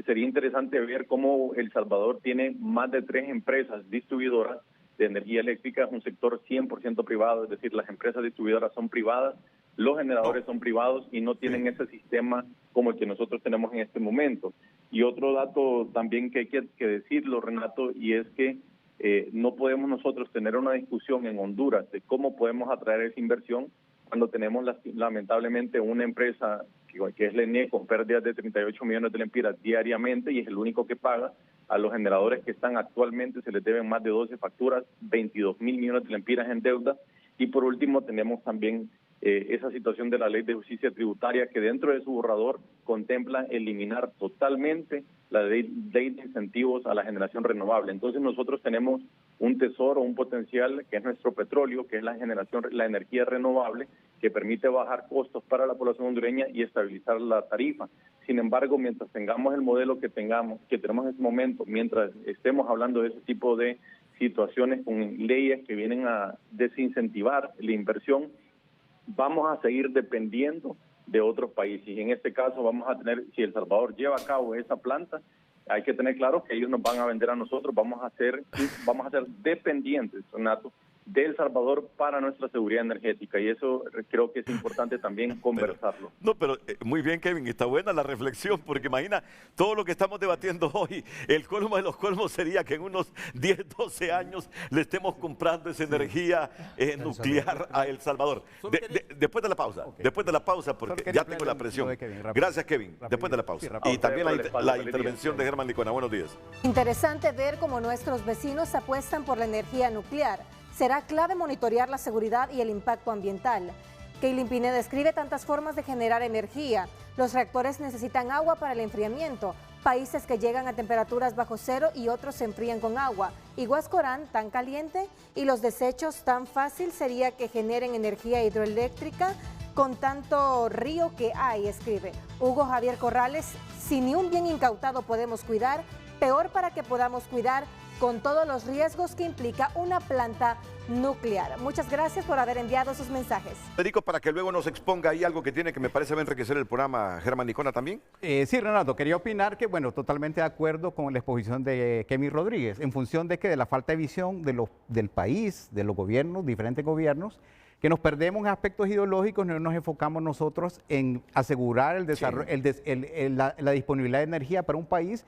Sería interesante ver cómo El Salvador tiene más de 3 empresas distribuidoras de energía eléctrica, es un sector 100% privado, es decir, las empresas distribuidoras son privadas, los generadores son privados y no tienen ese sistema como el que nosotros tenemos en este momento. Y otro dato también que hay que decirlo, Renato, y es que no podemos nosotros tener una discusión en Honduras de cómo podemos atraer esa inversión cuando tenemos lamentablemente una empresa que es la ENE con pérdidas de 38 millones de lempiras diariamente y es el único que paga. A los generadores que están actualmente se les deben más de 12 facturas, 22 mil millones de lempiras en deuda. Y por último tenemos también esa situación de la Ley de Justicia Tributaria que dentro de su borrador contempla eliminar totalmente la ley de incentivos a la generación renovable. Entonces nosotros tenemos un tesoro, un potencial que es nuestro petróleo, que es la energía renovable, que permite bajar costos para la población hondureña y estabilizar la tarifa. Sin embargo, mientras tengamos el modelo que tenemos en este momento, mientras estemos hablando de ese tipo de situaciones con leyes que vienen a desincentivar la inversión, vamos a seguir dependiendo de otros países. Y en este caso vamos a tener, si El Salvador lleva a cabo esa planta, hay que tener claro que ellos nos van a vender a nosotros, vamos a ser dependientes, Renato, de El Salvador para nuestra seguridad energética, y eso creo que es importante también conversarlo. Pero muy bien, Kevin, está buena la reflexión, porque imagina todo lo que estamos debatiendo hoy, el colmo de los colmos sería que en unos 10, 12 años le estemos comprando esa energía nuclear a El Salvador. Después de la pausa, porque ya tengo la presión. Gracias, Kevin, después de la pausa. Y también la intervención de Germán Licona. Buenos días. Interesante ver cómo nuestros vecinos apuestan por la energía nuclear. Será clave monitorear la seguridad y el impacto ambiental. Keilin Pineda describe tantas formas de generar energía. Los reactores necesitan agua para el enfriamiento. Países que llegan a temperaturas bajo cero y otros se enfrían con agua. Y Huascorán tan caliente y los desechos tan fácil sería que generen energía hidroeléctrica con tanto río que hay, escribe. Hugo Javier Corrales, si ni un bien incautado podemos cuidar, peor para que podamos cuidar con todos los riesgos que implica una planta nuclear. Muchas gracias por haber enviado sus mensajes. Federico, para que luego nos exponga ahí algo que tiene que me parece va a enriquecer el programa, Germán Licona también. Sí, Renato, quería opinar que, bueno, totalmente de acuerdo con la exposición de Kevin Rodríguez, en función de que de la falta de visión del país, de los gobiernos, diferentes gobiernos, que nos perdemos en aspectos ideológicos, no nos enfocamos nosotros en asegurar el desarrollo, la disponibilidad de energía para un país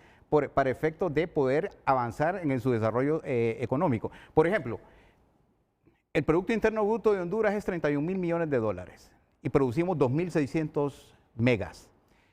para efectos de poder avanzar en su desarrollo económico. Por ejemplo, el Producto Interno Bruto de Honduras es 31 mil millones de dólares y producimos 2.600 megas.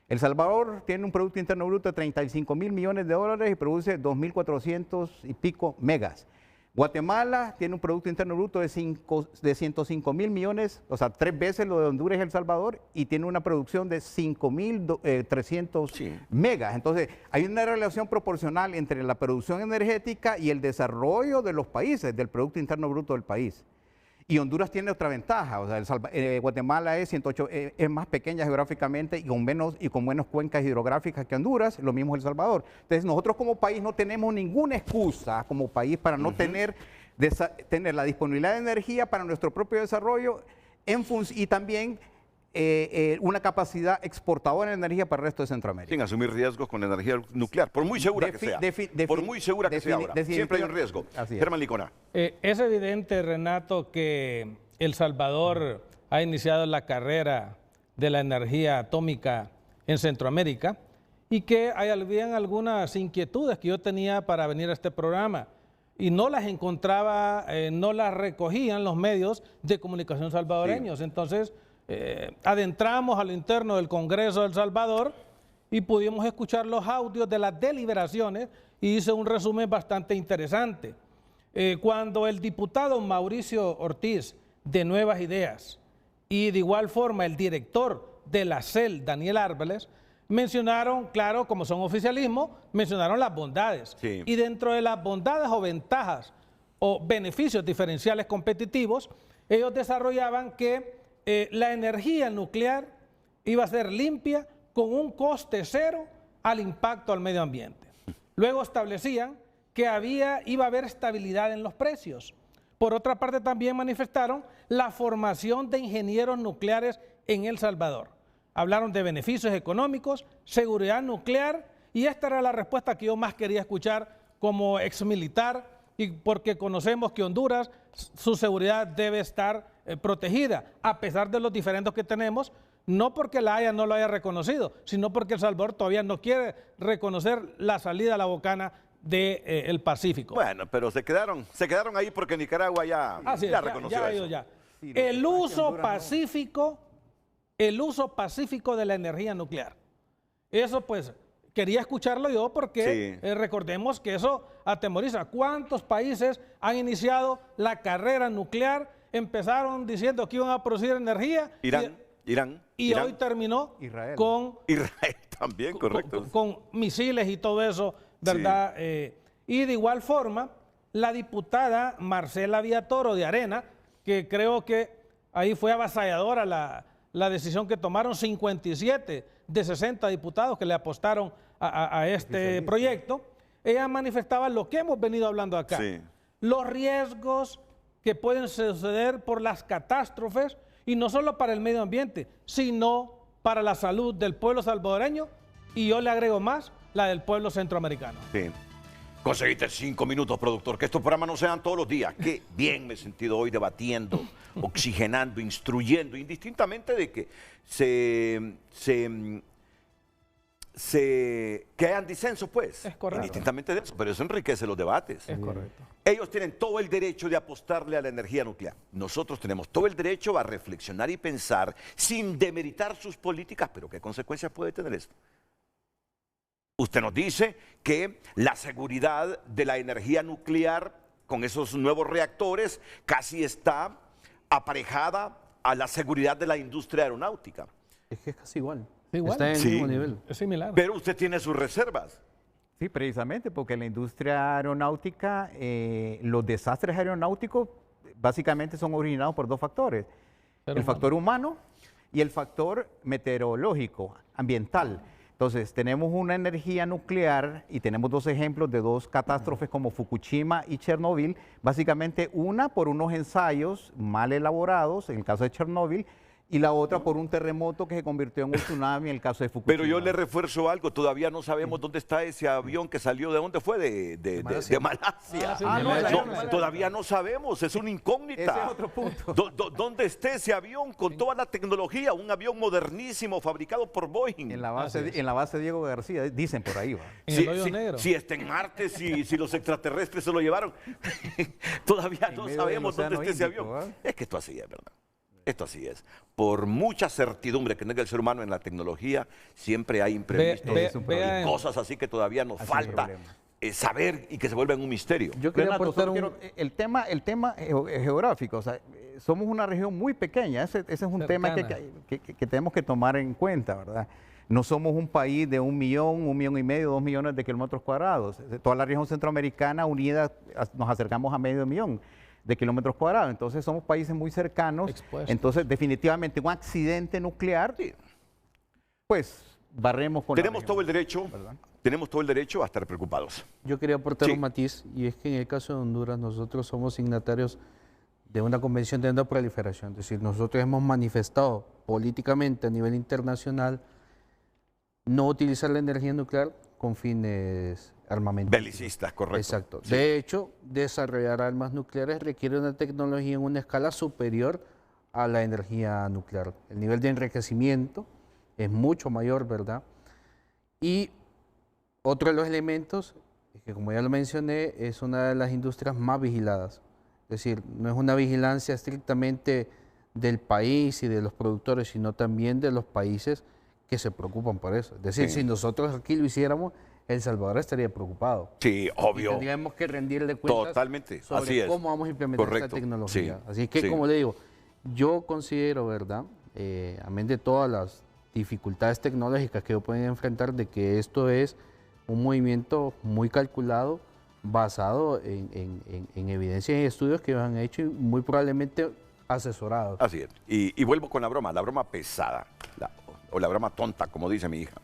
El Salvador tiene un Producto Interno Bruto de 35 mil millones de dólares y produce 2.400 y pico megas. Guatemala tiene un Producto Interno Bruto de 105 mil millones, o sea, 3 veces lo de Honduras y El Salvador, y tiene una producción de 5.300 megas. Entonces, hay una relación proporcional entre la producción energética y el desarrollo de los países, del Producto Interno Bruto del país. Y Honduras tiene otra ventaja, o sea, Guatemala es 108, es más pequeña geográficamente y con menos cuencas hidrográficas que Honduras, lo mismo El Salvador. Entonces nosotros como país no tenemos ninguna excusa como país para no tener la disponibilidad de energía para nuestro propio desarrollo y también una capacidad exportadora de energía para el resto de Centroamérica. Sin asumir riesgos con energía nuclear, por muy segura que sea. Por muy segura que sea ahora. Siempre hay un riesgo. Germán Licona. Es evidente, Renato, que El Salvador ha iniciado la carrera de la energía atómica en Centroamérica y que habían algunas inquietudes que yo tenía para venir a este programa y no las encontraba, no las recogían los medios de comunicación salvadoreños. Sí. Entonces, adentramos al interno del Congreso de El Salvador y pudimos escuchar los audios de las deliberaciones y hice un resumen bastante interesante. Cuando el diputado Mauricio Ortiz de Nuevas Ideas y de igual forma el director de la CEL, Daniel Árboles, mencionaron, claro, como son oficialismo, mencionaron las bondades. Sí. Y dentro de las bondades o ventajas o beneficios diferenciales competitivos, ellos desarrollaban que la energía nuclear iba a ser limpia con un coste cero al impacto al medio ambiente. Luego establecían que iba a haber estabilidad en los precios. Por otra parte, también manifestaron la formación de ingenieros nucleares en El Salvador. Hablaron de beneficios económicos, seguridad nuclear, y esta era la respuesta que yo más quería escuchar como exmilitar, y porque conocemos que Honduras, su seguridad debe estar protegida, a pesar de los diferendos que tenemos, no porque la Haya no lo haya reconocido, sino porque El Salvador todavía no quiere reconocer la salida a la bocana del Pacífico. Bueno, pero se quedaron ahí porque Nicaragua ya reconoció eso. Ya. El uso pacífico de la energía nuclear. Eso pues quería escucharlo yo porque recordemos que eso atemoriza. ¿Cuántos países han iniciado la carrera nuclear? Empezaron diciendo que iban a producir energía. Irán. Hoy terminó con Israel también, correcto. Con misiles y todo eso, ¿verdad? Sí. Y de igual forma, la diputada Marcela Villatoro de Arena, que creo que ahí fue avasalladora la decisión que tomaron 57 de 60 diputados que le apostaron a este proyecto, ella manifestaba lo que hemos venido hablando acá. Sí. Los riesgos que pueden suceder por las catástrofes, y no solo para el medio ambiente, sino para la salud del pueblo salvadoreño, y yo le agrego más, la del pueblo centroamericano. Sí. Conseguiste 5 minutos, productor, que estos programas no sean todos los días. Qué bien me he sentido hoy debatiendo, oxigenando, instruyendo, indistintamente de que que hayan disensos, pues. Es correcto. Indistintamente de eso, pero eso enriquece los debates. Es correcto. Ellos tienen todo el derecho de apostarle a la energía nuclear. Nosotros tenemos todo el derecho a reflexionar y pensar sin demeritar sus políticas, pero ¿qué consecuencias puede tener esto? Usted nos dice que la seguridad de la energía nuclear con esos nuevos reactores casi está aparejada a la seguridad de la industria aeronáutica. Es que es casi igual. Está en el mismo nivel. Es similar. Pero usted tiene sus reservas. Sí, precisamente, porque la industria aeronáutica, los desastres aeronáuticos básicamente son originados por dos factores. El factor humano y el factor meteorológico, ambiental. Entonces, tenemos una energía nuclear y tenemos dos ejemplos de dos catástrofes como Fukushima y Chernobyl. Básicamente, una por unos ensayos mal elaborados, en el caso de Chernobyl, y la otra por un terremoto que se convirtió en un tsunami en el caso de Fukushima. Pero yo le refuerzo algo, todavía no sabemos dónde está ese avión que salió, ¿de dónde fue? De Malasia. Todavía no sabemos, es una incógnita. Ese es otro punto. ¿Dónde está ese avión con toda la tecnología? Un avión modernísimo fabricado por Boeing. En la base Diego García, dicen por ahí. En el hoyo negro. Si está en Marte, si los extraterrestres se lo llevaron. Todavía no sabemos dónde está ese avión. Es que esto así es, ¿verdad? Esto así es. Por mucha certidumbre que tenga el ser humano en la tecnología, siempre hay imprevistos y cosas así que todavía nos falta saber y que se vuelven un misterio. Yo quería aportar el tema geográfico. O sea, somos una región muy pequeña. Ese es un tema que tenemos que tomar en cuenta, ¿verdad? No somos un país de 1 millón, 1,5 millones, 2 millones de kilómetros cuadrados. Toda la región centroamericana unida nos acercamos a 500,000. de kilómetros cuadrados. Entonces somos países muy cercanos. Expuestos. Entonces definitivamente un accidente nuclear, pues barremos con tenemos todo el derecho, ¿verdad? Tenemos todo el derecho a estar preocupados. Yo quería aportar un matiz, y es que en el caso de Honduras nosotros somos signatarios de una convención de no proliferación. Es decir, nosotros hemos manifestado políticamente a nivel internacional no utilizar la energía nuclear con fines armamentísticos. Belicistas, correcto. Exacto. Sí. De hecho, desarrollar armas nucleares requiere una tecnología en una escala superior a la energía nuclear. El nivel de enriquecimiento es mucho mayor, ¿verdad? Y otro de los elementos, es que como ya lo mencioné, es una de las industrias más vigiladas. Es decir, no es una vigilancia estrictamente del país y de los productores, sino también de los países que se preocupan por eso. Es decir, si nosotros aquí lo hiciéramos, El Salvador estaría preocupado. Sí, obvio. Y tendríamos que rendirle cuentas totalmente, sobre así es. cómo vamos a implementar esta tecnología. Sí. Así que, como le digo, yo considero, ¿verdad? Amén de todas las dificultades tecnológicas que pueden enfrentar, de que esto es un movimiento muy calculado, basado en evidencias y estudios que han hecho y muy probablemente asesorados. Así es. Y vuelvo con la broma pesada, o la broma tonta, como dice mi hija.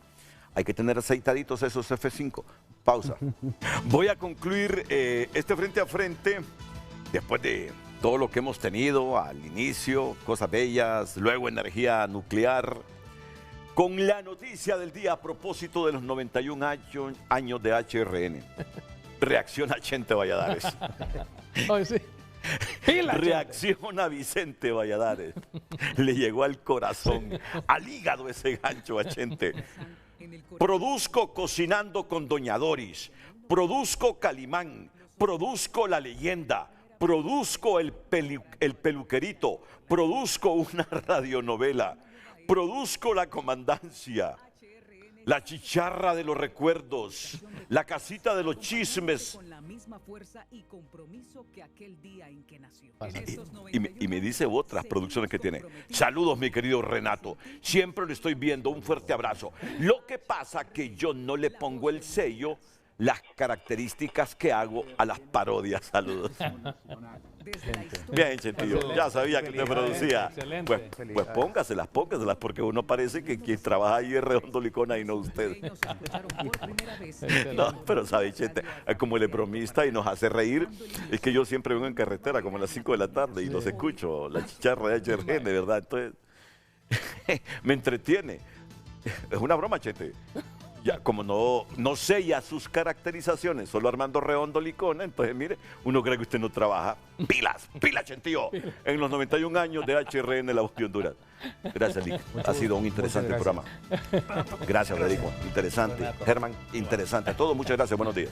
Hay que tener aceitaditos esos F5. Pausa. Voy a concluir este frente a frente, después de todo lo que hemos tenido al inicio, cosas bellas, luego energía nuclear, con la noticia del día a propósito de los 91 años de HRN. Reacciona Chente Valladares. Ay, sí. Reacciona Vicente Valladares. Le llegó al corazón, al hígado ese gancho a Chente. Produzco Cocinando con Doña Doris, produzco Calimán, produzco La Leyenda, produzco el Peluquerito, produzco una radionovela, produzco La Comandancia, La Chicharra de los Recuerdos, La Casita de los Chismes. Con la misma fuerza y compromiso que aquel día en que nació. Y me dice otras producciones que tiene. Saludos, mi querido Renato. Siempre lo estoy viendo. Un fuerte abrazo. Lo que pasa que yo no le pongo el sello, las características que hago a las parodias. Saludos. Bien, Chentillo. Ya sabía que te producía. Pues póngaselas, porque uno parece que quien trabaja ahí es Redondo Licona y no usted. No, pero sabe, Chente, como el bromista y nos hace reír, es que yo siempre vengo en carretera como a las 5 de la tarde y los escucho, la chicharra de HRN, ¿verdad? Entonces, me entretiene. Es una broma, Chente. Ya, como no sella sus caracterizaciones, solo Armando Redondo Licona, entonces mire, uno cree que usted no trabaja. ¡Pilas! ¡Pilas, Chentío! En los 91 años de HRN La Voz de Honduras. Gracias, Lick. Ha sido un interesante programa. Gracias, Federico. Interesante. Germán, interesante. A todos, muchas gracias. Buenos días.